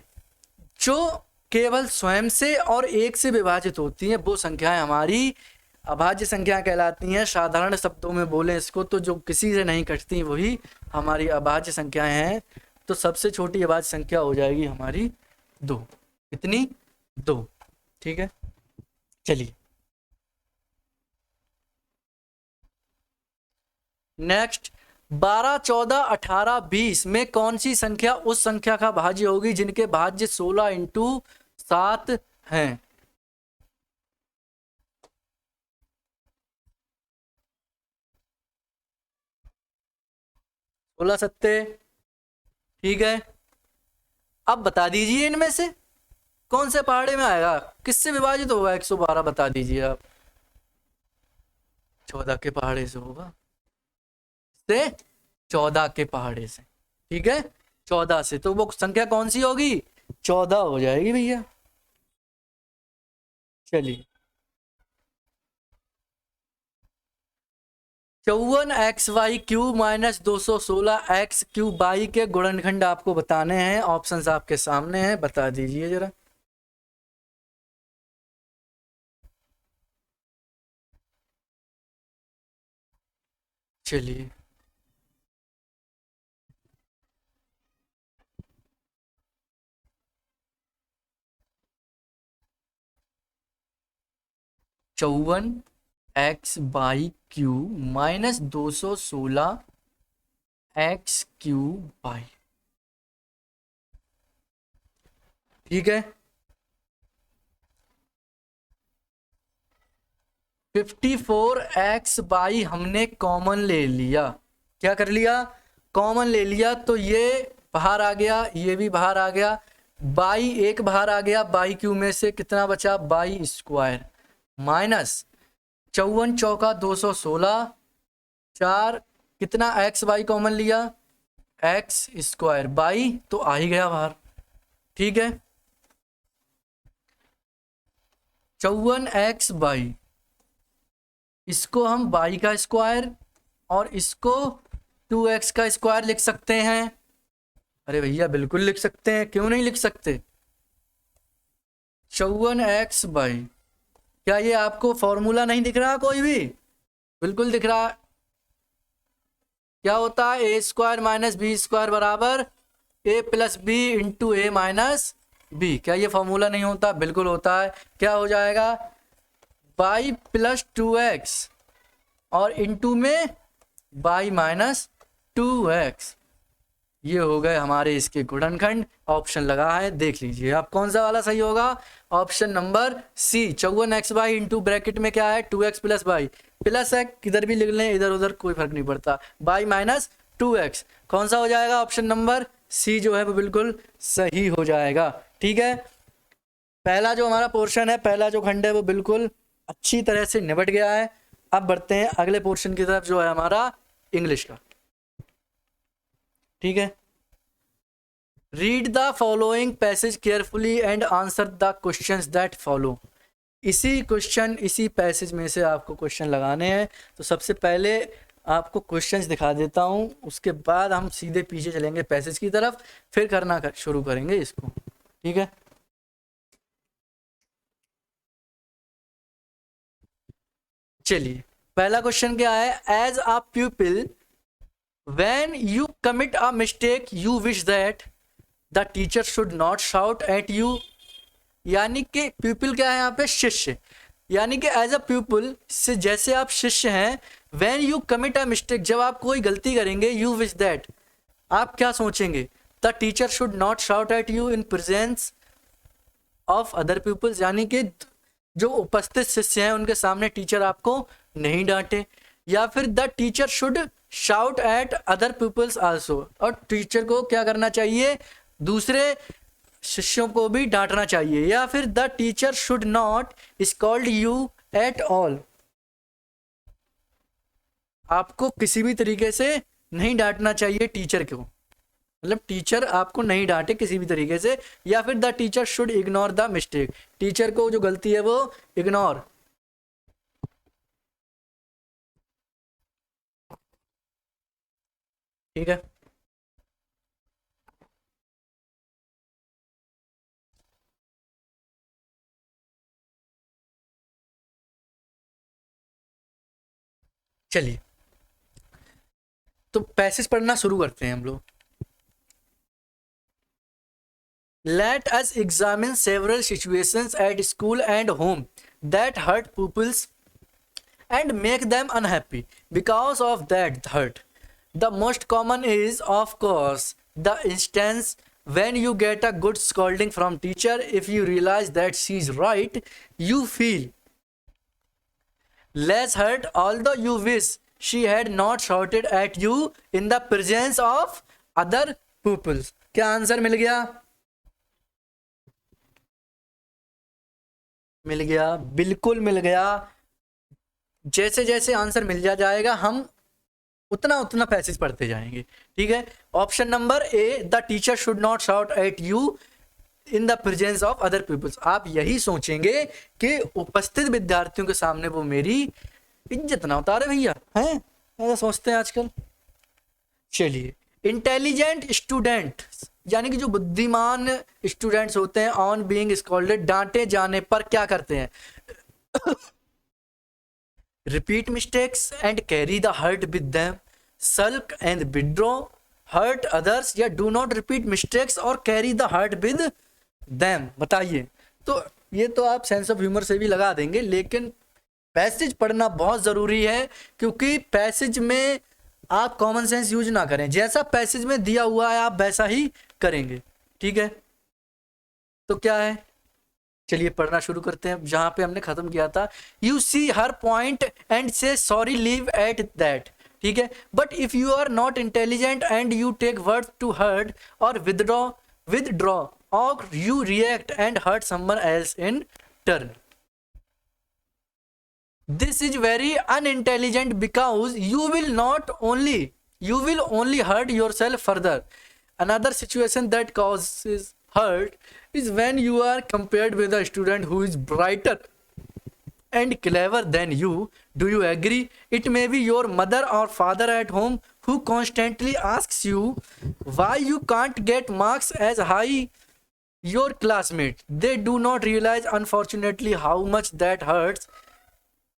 जो केवल स्वयं से और एक से विभाजित होती हैं वो संख्याएं हमारी अभाज्य संख्या कहलाती हैं। साधारण शब्दों में बोलें इसको तो जो किसी से नहीं कटती वही हमारी अभाज्य संख्याएं हैं। तो सबसे छोटी अभाज्य संख्या हो जाएगी हमारी 2। कितनी 2। ठीक है, चलिए नेक्स्ट, 12, 14, 18, 20 में कौन सी संख्या उस संख्या का भाज्य होगी जिनके भाज्य 16 इंटू 7 हैं। 16 सत्ते। ठीक है, अब बता दीजिए इनमें से कौन से पहाड़े में आएगा, किससे विभाजित होगा 112, बता दीजिए आप। 14 के पहाड़े से होगा, से 14 के पहाड़े से। ठीक है, 14 से, तो वो संख्या कौन सी होगी 14 हो जाएगी भैया। चलिए 54xy³ माइनस 216x³ के गुणनखंड आपको बताने हैं। ऑप्शंस आपके सामने हैं, बता दीजिए जरा। चलिए चौवन x/q माइनस 216x³। ठीक है, 54x/ हमने कॉमन ले लिया। क्या कर लिया, कॉमन ले लिया, तो ये बाहर आ गया, ये भी बाहर आ गया, बाई एक बाहर आ गया, बाई क्यू में से कितना बचा बाई स्क्वायर माइनस 54 चौका 216, 4 कितना एक्स बाई कॉमन लिया एक्स स्क्वायर बाई तो आ ही गया बाहर। ठीक है, 54x/, इसको हम बाई का स्क्वायर और इसको 2x का स्क्वायर लिख सकते हैं। अरे भैया बिल्कुल लिख सकते हैं, क्यों नहीं लिख सकते। 54x/, क्या ये आपको फॉर्मूला नहीं दिख रहा कोई भी, बिल्कुल दिख रहा। क्या होता है a² माइनस b² बराबर a+b into a minus b। क्या ये फॉर्मूला नहीं होता, बिल्कुल होता है। क्या हो जाएगा y + 2x और इंटू में y - 2x, ये हो गए हमारे इसके गुणनखंड। ऑप्शन लगा है, देख लीजिए आप कौन सा वाला सही होगा। Option number C, 54x/, into bracket में क्या है 2x + y प्लस है, किधर भी लिख लें इधर उधर कोई फर्क नहीं पड़ता, y - 2x, कौन सा हो जाएगा ऑप्शन नंबर सी जो है वो बिल्कुल सही हो जाएगा। ठीक है, पहला जो हमारा पोर्शन है, पहला जो खंड है वो बिल्कुल अच्छी तरह से निपट गया है। अब बढ़ते हैं अगले पोर्शन की तरफ जो है हमारा इंग्लिश का। ठीक है, read the following passage carefully and answer the questions that follow. इसी पैसेज में से आपको क्वेश्चन लगाने हैं। तो सबसे पहले आपको क्वेश्चंस दिखा देता हूं, उसके बाद हम सीधे पीछे चलेंगे पैसेज की तरफ, फिर करना शुरू करेंगे इसको। ठीक है, चलिए पहला क्वेश्चन क्या है, as a pupil when you commit a mistake you wish that the teacher should not shout at you यानी कि प्यूपिल क्या है यहाँ पे, शिष्य, यानी कि एज अ प्यूपिल से जैसे आप शिष्य हैं, when you commit a mistake, जब आप कोई गलती करेंगे, यू विश दैट, आप क्या सोचेंगे, the teacher should not shout at you in presence of other peoples, यानी कि जो उपस्थित शिष्य हैं उनके सामने टीचर आपको नहीं डांटे, या फिर the teacher should shout at other peoples also, और टीचर को क्या करना चाहिए, दूसरे शिष्यों को भी डांटना चाहिए, या फिर the teacher should not scold you at all, आपको किसी भी तरीके से नहीं डांटना चाहिए टीचर को, मतलब टीचर आपको नहीं डांटे किसी भी तरीके से, या फिर the teacher should ignore the mistake, teacher को जो गलती है वो इग्नोर, ठीक है। चलिए तो पैसेज पढ़ना शुरू करते हैं हम लोग। Let us examine several situations at school and home that hurt pupils and make them unhappy because of that hurt. The most common is, of course, the instance when you get a good scolding from teacher. If you realize that she's right, you feel less hurt, although you wish she had not shouted at you in the presence of other pupils. क्या answer मिल गया? मिल गया, बिल्कुल मिल गया। जैसे जैसे answer मिल जाएगा हम उतना उतना पैसेज पढ़ते जाएंगे, ठीक है। Option number A, the teacher should not shout at you in the presence of other peoples, आप यही सोचेंगे कि उपस्थित विद्यार्थियों के सामने वो मेरी इज्जत ना उतारे भैया, हैं, ऐसा सोचते हैं आजकल। चलिए, इंटेलिजेंट स्टूडेंट, यानी कि जो बुद्धिमान स्टूडेंट्स होते हैं, ऑन बीइंग स्कॉल्डेड, डांटे जाने पर क्या करते हैं, repeat mistakes and carry the hurt with them, sulk and withdraw, hurt others, या डू नॉट रिपीट मिस्टेक्स और carry the hurt with them. बताइए, तो ये तो आप सेंस ऑफ ह्यूमर से भी लगा देंगे, लेकिन पैसेज पढ़ना बहुत ज़रूरी है, क्योंकि पैसेज में आप कॉमन सेंस यूज ना करें, जैसा पैसेज में दिया हुआ है आप वैसा ही करेंगे, ठीक है। तो क्या है, चलिए पढ़ना शुरू करते हैं जहां पे हमने खत्म किया था। You see her point and say sorry leave at that, ठीक है। But if you are not intelligent and you take word to hurt or withdraw or you react and hurt someone else in turn, this is very unintelligent because you will only hurt yourself further. Another situation that causes hurt is when you are compared with a student who is brighter and clever than you. Do you agree? It may be your mother or father at home who constantly asks you why you can't get marks as high your classmate. They do not realize, unfortunately, how much that hurts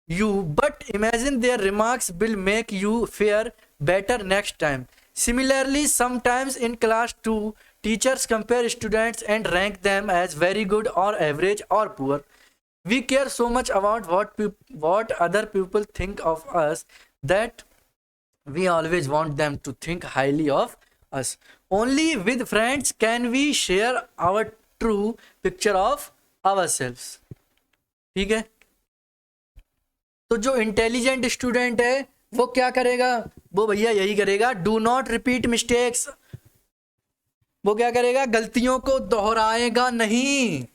you, but imagine their remarks will make you fare better next time. Similarly, sometimes in class too, teachers compare students and rank them as very good or average or poor. We care so much about what other people think of us that we always want them to think highly of us. Only with friends can we share our true picture of ourselves. ठीक है, तो जो intelligent student है वो क्या करेगा, वो भैया यही करेगा, डू नॉट रिपीट मिस्टेक्स, वो क्या करेगा, गलतियों को दोहराएगा नहीं,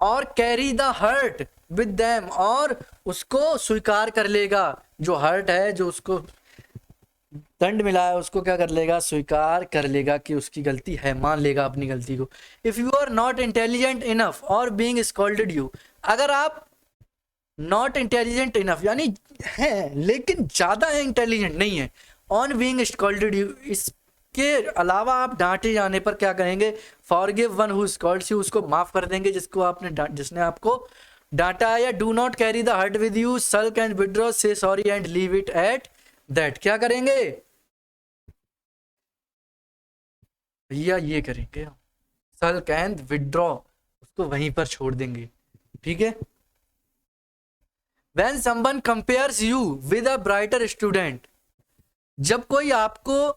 और carry the hurt with them, और उसको स्वीकार कर लेगा, जो हर्ट है, जो उसको दंड मिला है उसको क्या कर लेगा, स्वीकार कर लेगा कि उसकी गलती है, मान लेगा अपनी गलती को। If you are not intelligent enough or being scolded you, अगर आप नॉट इंटेलिजेंट इनफ यानी है लेकिन ज़्यादा इंटेलिजेंट नहीं है, ऑन बीइंग स्कॉल्डेड यू, इसके अलावा आप डांटे जाने पर क्या कहेंगे, forgive one who scolds you, उसको माफ़ कर देंगे जिसने आपको डांटा है, या do not carry the hurt with you, sulk and withdraw, say sorry and leave it at that, क्या करेंगे भैया, ये करेंगे, सल्क एंड विड्रॉ, उसको वहीं पर छोड़ देंगे, ठीक है। When someone compares you with a brighter student, जब कोई आपको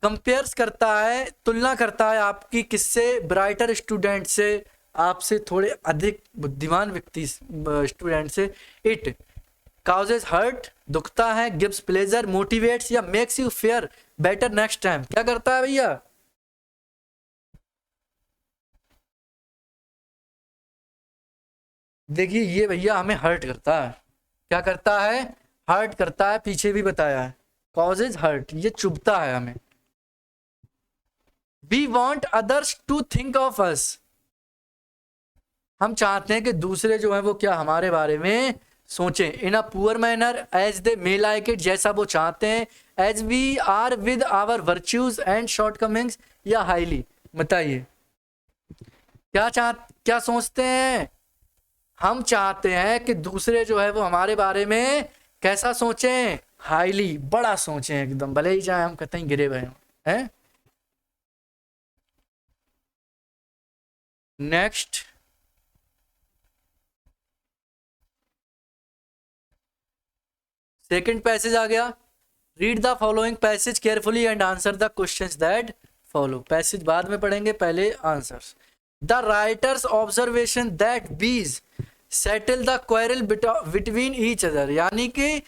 कंपेयर्स करता है, तुलना करता है आपकी किससे, ब्राइटर स्टूडेंट से, आपसे थोड़े अधिक बुद्धिमान व्यक्ति स्टूडेंट से, इट काउजेज हर्ट, दुखता है, गिव्स प्लेजर, मोटिवेट्स या makes you fair better next time. क्या करता है भैया, देखिए ये भैया हमें हर्ट करता है। क्या करता है, हर्ट करता है, पीछे भी बताया है, कॉजेज हर्ट, ये चुभता है हमें। We want others to think of us, हम चाहते हैं कि दूसरे जो है वो क्या हमारे बारे में सोचें, in a poor manner as they may like it, जैसा वो चाहते हैं, as we are with our virtues and shortcomings, या हाईली। बताइए क्या सोचते हैं, हम चाहते हैं कि दूसरे जो है वो हमारे बारे में कैसा सोचें, हाईली, बड़ा सोचें एकदम, भले ही चाहे हम कहीं गिरे हुए हैं। नेक्स्ट, सेकंड पैसेज आ गया, read the following passage carefully and answer the questions that follow. Passage बाद में पढ़ेंगे, पहले answers. The writer's observation that bees settle the quarrel between each other, यानी कि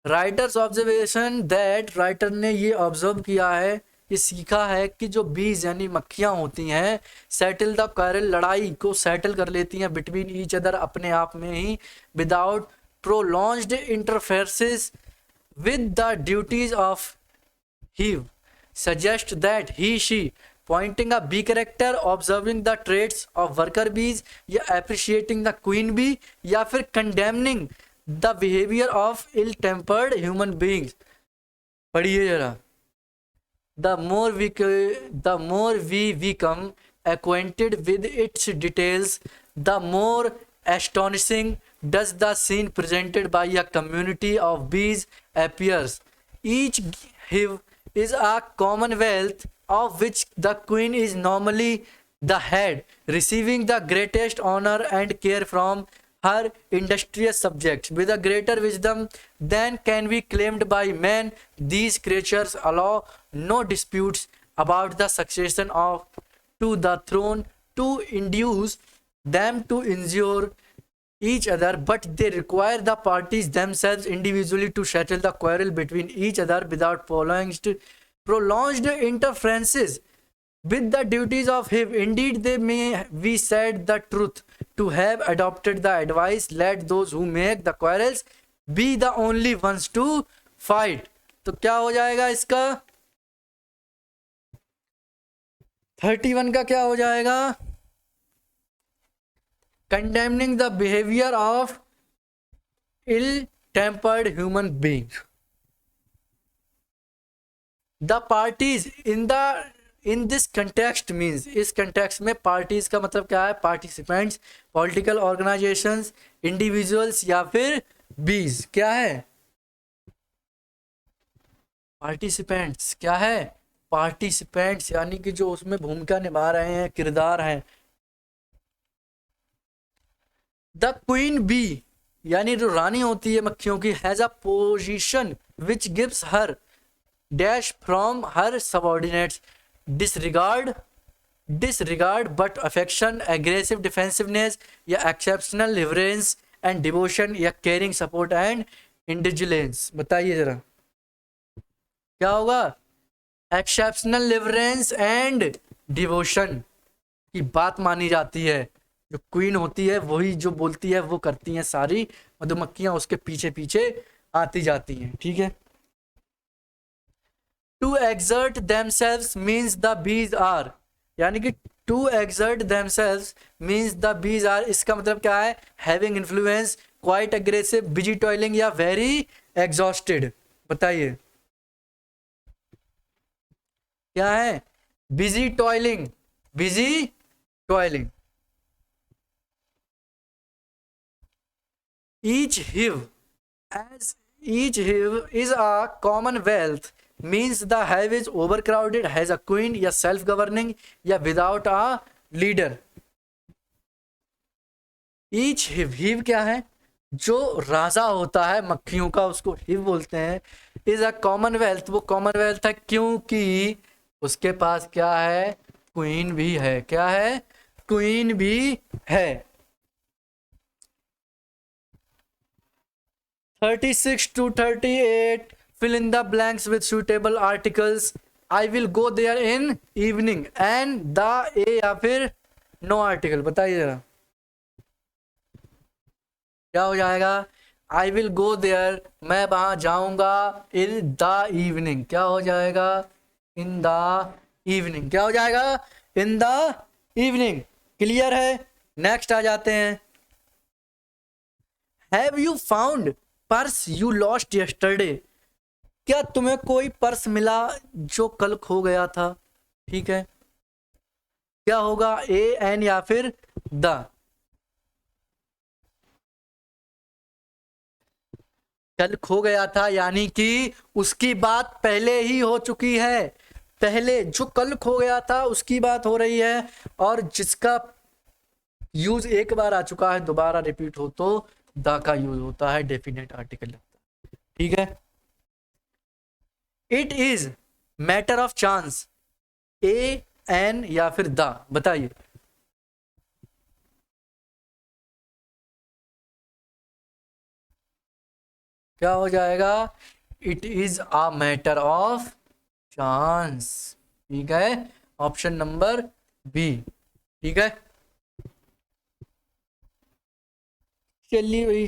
राइटर्स ऑब्जर्वेशन दैट, राइटर ने ये ऑब्जर्व किया है, ये सीखा है कि जो बीज यानी मक्खियां होती हैं, सेटल द क्वेरल, लड़ाई को सेटल कर लेती हैं, बिटवीन ईच अदर, अपने आप में ही, without prolonged interferences with the duties of hive, suggest that he she pointing a bee character, observing the traits of worker bees, या appreciating the queen bee, या फिर condemning the behavior of ill tempered human beings। पढ़िए जरा, the more we become acquainted with its details, the more astonishing does the scene presented by a community of bees appears. Each hive is a commonwealth of which the queen is normally the head, receiving the greatest honor and care from her industrious subjects. With a greater wisdom than can be claimed by men, these creatures allow no disputes about the succession of to the throne to induce them to injure each other, but they require the parties themselves individually to settle the quarrel between each other without prolonged interferences with the duties of hive. Indeed, they may be said the truth to have adopted the advice, let those who make the quarrels be the only ones to fight। तो क्या हो जाएगा इसका, 31 का क्या हो जाएगा, condemning the behavior of ill-tempered human beings। The parties in this context means, इस context में parties का मतलब क्या है, participants, political organizations, individuals, या फिर bees। क्या है, participants, क्या है, participants, यानी कि जो उसमें भूमिका निभा रहे हैं, किरदार हैं। द क्वीन बी, यानी जो रानी होती है मक्खियों की, has a position which gives her dash from her subordinates disregard but affection, aggressive defensiveness, या एक्सेप्शनल लिवरेंस एंड डिवोशन, या केयरिंग सपोर्ट एंड इंडिजिलेंस। बताइए जरा क्या होगा, एक्सेप्शनल लिवरेंस एंड डिवोशन की बात मानी जाती है। जो क्वीन होती है वही जो बोलती है वो करती हैं, सारी मधुमक्खियां उसके पीछे पीछे आती जाती हैं, ठीक है। To exert themselves means the bees are, यानी कि to exert themselves means the bees are, इसका मतलब क्या है, having influence, quite aggressive, busy toiling, या वेरी एग्जॉस्टेड। बताइए क्या है, busy toiling, busy toiling. Each hive is a commonwealth means the hive is overcrowded, has a queen, या self governing, या without a leader। ईच हिव, हिव क्या है? जो राजा होता है मक्खियों का उसको हिव बोलते हैं। इज अ कॉमनवेल्थ, वो कॉमनवेल्थ है क्योंकि उसके पास क्या है? क्वीन भी है। क्या है? क्वीन भी है। 36 to 38, fill in the blanks with suitable articles. I will go there in evening and the a या फिर नो आर्टिकल, बताइए जरा क्या हो जाएगा? आई विल गो देयर, मैं वहां जाऊंगा, इन द इवनिंग, क्या हो जाएगा? इन द इवनिंग, क्या हो जाएगा? In the evening. क्लियर है? नेक्स्ट आ जाते हैं। Have you found purse you lost yesterday, क्या तुम्हें कोई पर्स मिला जो कल खो गया था? ठीक है, क्या होगा? ए एन या फिर द? कल खो गया था यानी कि उसकी बात पहले ही हो चुकी है। पहले जो कल खो गया था उसकी बात हो रही है, और जिसका यूज एक बार आ चुका है दोबारा रिपीट हो तो द का यूज होता है, डेफिनेट आर्टिकल लगता है। ठीक है। It is matter of chance, a an या फिर द, बताइए। क्या हो जाएगा? It is a matter of chance. ठीक है, ऑप्शन नंबर बी। ठीक है, चलिए भाई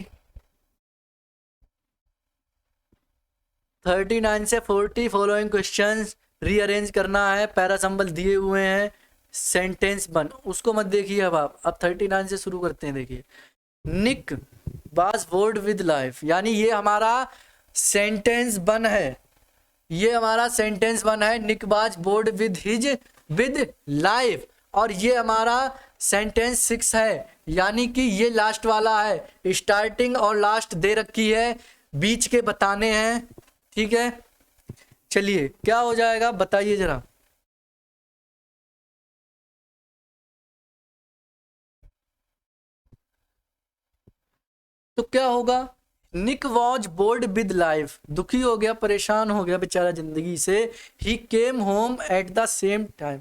39 से 40 फॉलोइंग क्वेश्चंस रीअरेंज करना है। पैरा सिंबल दिए हुए हैं, सेंटेंस बन, उसको मत देखिए। अब 39 से शुरू करते हैं। देखिए, निक वाज बोर्ड विद लाइफ, यानी ये हमारा सेंटेंस बन है। ये हमारा सेंटेंस बन है, निक वाज बोर्ड विद लाइफ। और ये हमारा सेंटेंस 6 है, यानी कि ये लास्ट वाला है। स्टार्टिंग और लास्ट दे रखी है, बीच के बताने हैं। ठीक है, चलिए क्या हो जाएगा बताइए जरा। तो क्या होगा? Nick was bored with life, दुखी हो गया, परेशान हो गया बेचारा जिंदगी से। He came home at the same time.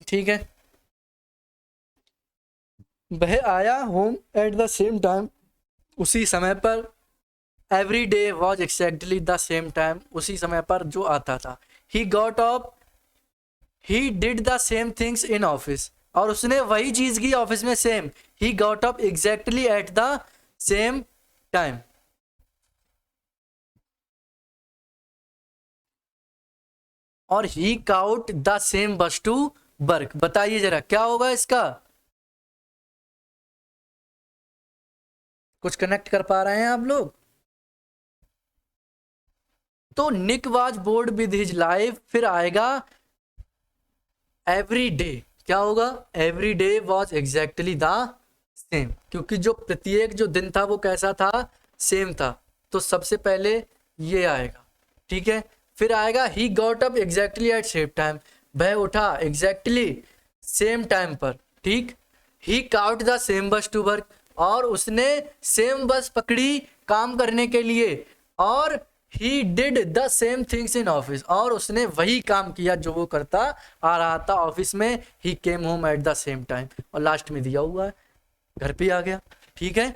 ठीक है, वह आया home at the same time, उसी समय पर। Every day was exactly the same time, उसी समय पर जो आता था। He got up, he did the same things in office, और उसने वही चीज की ऑफिस में, same. He got up exactly at the same time. और ही काउट द सेम बस टू वर्क, बताइए जरा क्या होगा इसका? कुछ कनेक्ट कर पा रहे हैं आप लोग? तो Nick was bored with his life, फिर आएगा एवरी डे। क्या होगा? Every day was exactly the same, क्योंकि जो प्रत्येक जो दिन था वो कैसा था? सेम था। तो सबसे पहले ये आएगा। ठीक है, फिर आएगा ही got up exactly at same time, वह उठा एग्जैक्टली सेम टाइम पर। ठीक, ही काउट द सेम बस टू वर्क, और उसने सेम बस पकड़ी काम करने के लिए। और ही did the same things in office, और उसने वही काम किया जो वो करता आ रहा था ऑफिस में। He came home at the same time, और लास्ट में दिया हुआ है घर पे आ गया। ठीक है,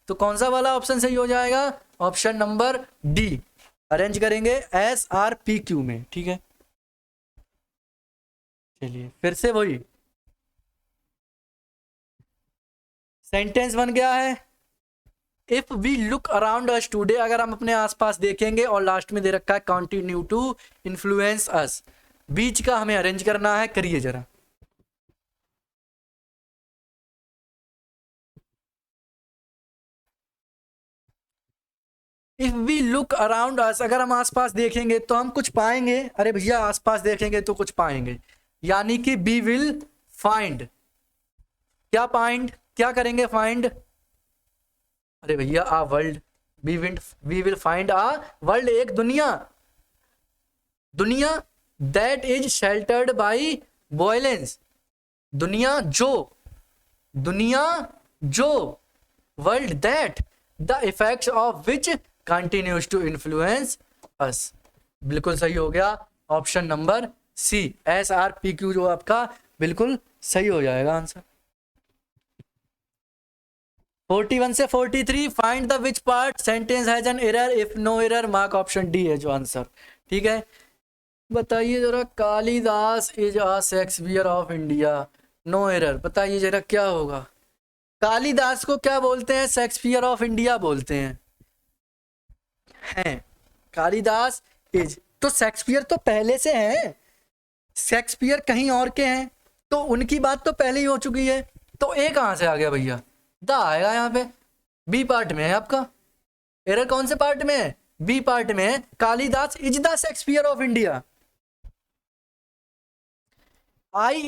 तो कौन सा वाला ऑप्शन सही हो जाएगा? Option number D. अरेंज करेंगे एस आर पी क्यू में। ठीक है, चलिए फिर से वही सेंटेंस बन गया है। If we look around us today, अगर हम अपने आसपास देखेंगे, और लास्ट में दे रखा है कंटिन्यू टू इन्फ्लुएंस अस, बीच का हमें अरेंज करना है। करिए जरा। If we look around us, अगर हम आसपास देखेंगे तो हम कुछ पाएंगे। अरे भैया, आसपास देखेंगे तो कुछ पाएंगे, यानी कि वी विल फाइंड। क्या फाइंड? क्या करेंगे फाइंड? अरे भैया, a world, we will find a world, एक दुनिया, दुनिया that is sheltered by violence, दुनिया जो दुनिया जो, world that, the effects of which continues to influence us. बिल्कुल सही हो गया ऑप्शन नंबर सी, SRPQ जो आपका बिल्कुल सही हो जाएगा आंसर। 41 से 43, find the which part sentence has an error, if no error mark option D है जो आंसर। ठीक है, बताइए जरा, Kalidas is a Shakespeare of India, no error, बताइए जरा क्या होगा। कालिदास को क्या बोलते हैं? शेक्सपियर ऑफ इंडिया बोलते हैं। कालिदास इज, तो शेक्सपियर तो पहले से है, शेक्सपियर कहीं और के हैं, तो उनकी बात तो पहले ही हो चुकी है, तो ए कहां से आ गया भैया? द आएगा यहाँ पे, बी पार्ट में है आपका। एरर कौन से पार्ट में है? बी पार्ट में है। Kalidas is the Shakespeare of India. I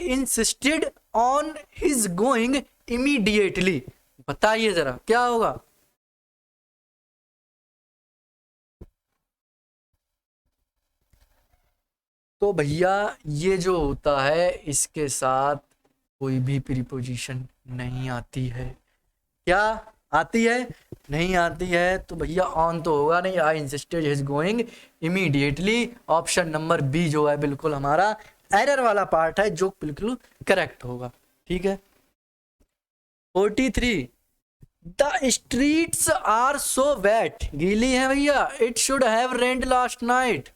insisted on his going immediately, बताइए जरा क्या होगा। तो भैया ये जो होता है इसके साथ कोई भी प्रीपोजिशन नहीं आती है। क्या आती है? नहीं आती है, तो भैया ऑन तो होगा नहीं। I insisted his going immediately, option number B जो है बिल्कुल हमारा एरर वाला पार्ट है, जो बिल्कुल करेक्ट होगा। ठीक है। 43, the streets are so wet, गीली है भैया, it should have rained last night,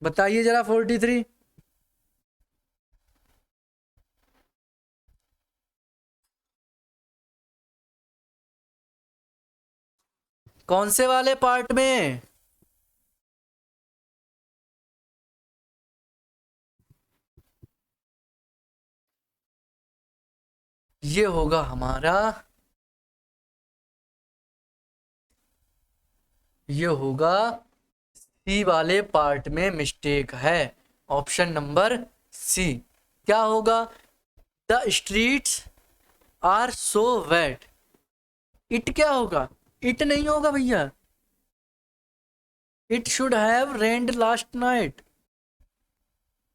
बताइए जरा 43। कौन से वाले पार्ट में? ये होगा हमारा, ये होगा सी वाले पार्ट में मिस्टेक है, ऑप्शन नंबर सी। क्या होगा? The streets are so wet, it क्या होगा? इट नहीं होगा भैया, it should have rained last night,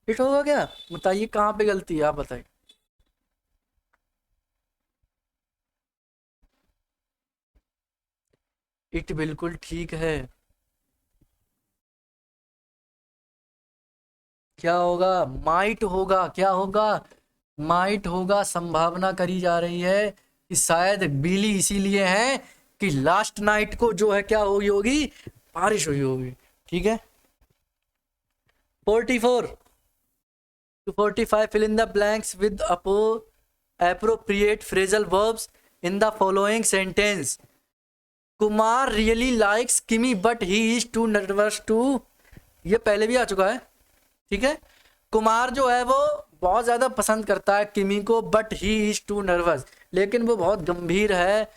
it होगा क्या? बताइए कहां पे गलती है, आप बताइए। इट बिल्कुल ठीक है। क्या होगा? माइट होगा। क्या होगा? माइट होगा। संभावना करी जा रही है कि शायद बिली इसीलिए है कि लास्ट नाइट को जो है क्या हुई होगी, बारिश हुई होगी। ठीक है। 44 to 45, fill in the blanks with appropriate phrasal verbs in the following sentence. Kumar really likes Kimi but he is too nervous to, ये पहले भी आ चुका है। ठीक है। कुमार जो है वो बहुत ज्यादा पसंद करता है किमी को, but he is too nervous, लेकिन वो बहुत गंभीर है,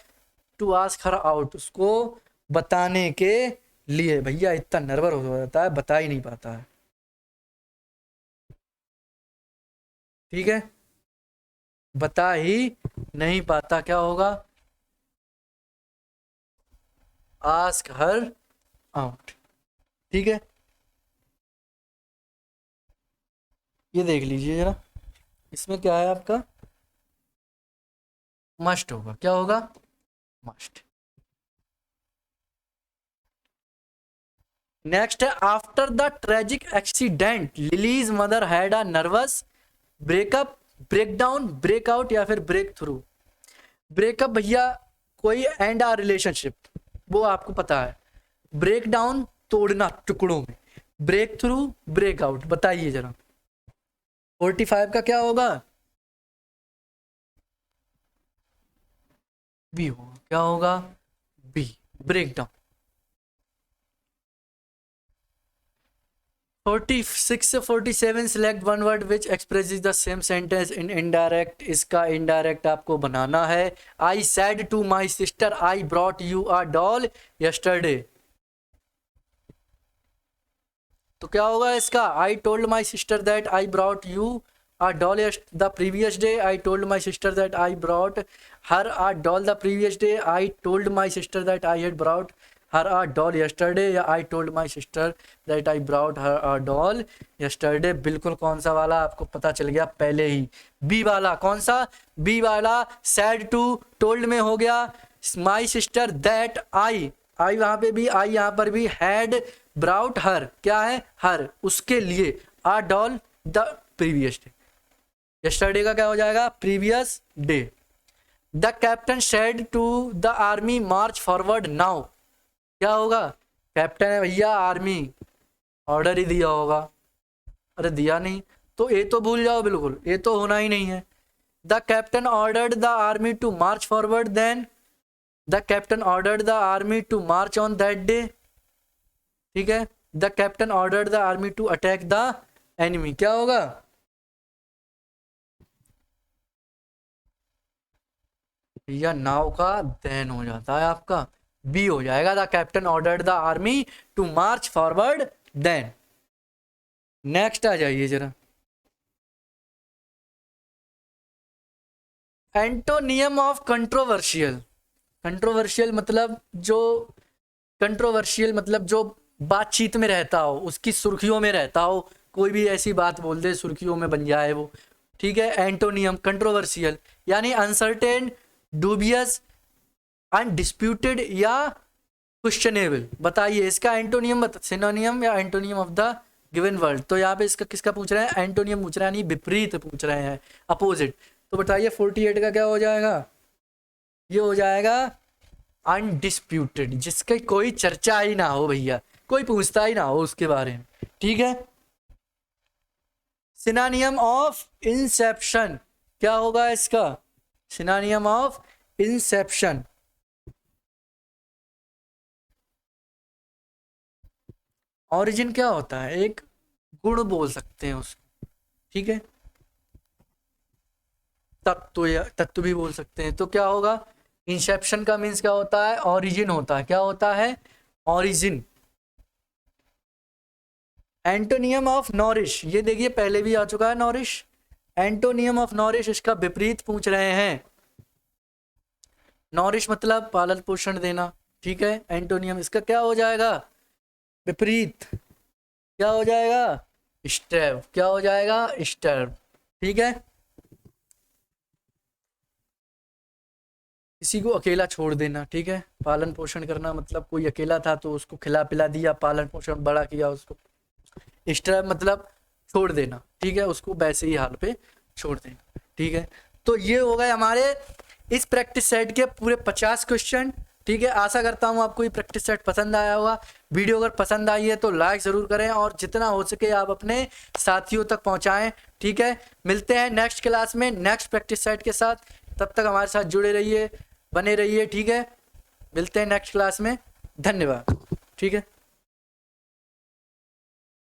टू आस्क हर आउट, उसको बताने के लिए। भैया इतना नर्वस हो जाता है, बता ही नहीं पाता है। ठीक है, बता ही नहीं पाता। क्या होगा? Ask her out. ठीक है, ये देख लीजिए जरा, इसमें क्या है आपका? मस्ट होगा। क्या होगा? मस्ट। नेक्स्ट है, after the tragic accident lilies mother had a nervous breakup, breakdown, breakout या फिर ब्रेक थ्रू। ब्रेकअप भैया कोई एंड आ रिलेशनशिप, वो आपको पता है। ब्रेक डाउन तोड़ना टुकड़ों में, ब्रेक थ्रू, ब्रेकआउट, बताइए जरा 45 का क्या होगा? बी होगा। क्या होगा? B, break down. 46 से 47, select one word which expresses the same sentence in indirect. इसका इनडायरेक्ट आपको बनाना है। I said to my sister I brought you a doll yesterday, तो क्या होगा इसका? I told my sister that I brought you a doll the previous day, I told my sister that I brought her a doll the previous day, I told my sister that I had brought her a doll yesterday, या आई told my sister that I brought her a doll yesterday. बिल्कुल कौन सा वाला आपको पता चल गया पहले ही, बी वाला। कौन सा? बी वाला। सैड टू, टोल्ड में हो गया। माई सिस्टर दैट आई वहां पे भी, आई यहाँ पर भी। हैड ब्राउट हर, क्या है? हर, उसके लिए। आ डॉल द प्रीवियस डे, यस्टरडे का क्या हो जाएगा? Previous day. The captain said to the army march forward now, क्या होगा? कैप्टन है भैया, आर्मी, ऑर्डर ही दिया होगा। अरे दिया नहीं तो ए तो भूल जाओ, बिल्कुल ए तो होना ही नहीं है। The captain ordered the army to march forward, then the captain ordered the army to march on that day, ठीक है। The captain ordered the army to attack the enemy, क्या होगा? भैया नाव का देन हो जाता है आपका, बी हो जाएगा। The captain ordered the army to march forward then. Next आ जाइए जरा। Antonym of controversial. कंट्रोवर्शियल मतलब जो बातचीत में रहता हो, उसकी सुर्खियों में रहता हो, कोई भी ऐसी बात बोल दे सुर्खियों में बन जाए वो, ठीक है। एंटोनियम कंट्रोवर्शियल यानी अनसर्टेन, डूबियस, अनडिस्प्यूटेड या क्वेश्चनेबल। बताइए इसका एंटोनियम, सिनोनियम या antonym of the given word. तो यहाँ पे इसका किसका पूछ रहे हैं? एंटोनियम पूछ रहे हैं, यानी विपरीत पूछ रहे हैं, अपोजिट। तो बताइए 48 का क्या हो जाएगा? ये हो जाएगा अनडिस्प्यूटेड, जिसकी कोई चर्चा ही ना हो भैया, कोई पूछता ही ना हो उसके बारे में, ठीक है। सिनोनियम ऑफ इंसेप्शन क्या होगा इसका? सिनोनियम ऑफ इंसेप्शन, ऑरिजिन क्या होता है? एक गुण बोल सकते हैं उसको, ठीक है। तत्व भी बोल सकते हैं। तो क्या होगा? इंसेप्शन का मीन्स क्या होता है? ऑरिजिन होता है। क्या होता है? ऑरिजिन। एंटोनियम ऑफ नॉरिश, ये देखिए पहले भी आ चुका है नॉरिश। एंटोनियम ऑफ नॉरिश, इसका विपरीत पूछ रहे हैं। नॉरिश मतलब पालन पोषण देना, ठीक है। एंटोनियम इसका क्या हो जाएगा? विपरीत। क्या हो जाएगा? स्टैब। क्या हो जाएगा? स्टैब, ठीक है। किसी को अकेला छोड़ देना, ठीक है। पालन पोषण करना मतलब कोई अकेला था तो उसको खिला पिला दिया, पालन पोषण बड़ा किया उसको। स्ट्रैप मतलब छोड़ देना, ठीक है, उसको वैसे ही हाल पे छोड़ देना, ठीक है। तो ये हो गए हमारे इस प्रैक्टिस सेट के पूरे 50 क्वेश्चन, ठीक है। आशा करता हूँ आपको ये प्रैक्टिस सेट पसंद आया होगा। वीडियो अगर पसंद आई है तो लाइक ज़रूर करें और जितना हो सके आप अपने साथियों तक पहुँचाएँ, ठीक है। मिलते हैं नेक्स्ट क्लास में नेक्स्ट प्रैक्टिस सेट के साथ। तब तक हमारे साथ जुड़े रहिए, बने रहिए, ठीक है। मिलते हैं नेक्स्ट क्लास में। धन्यवाद, ठीक है।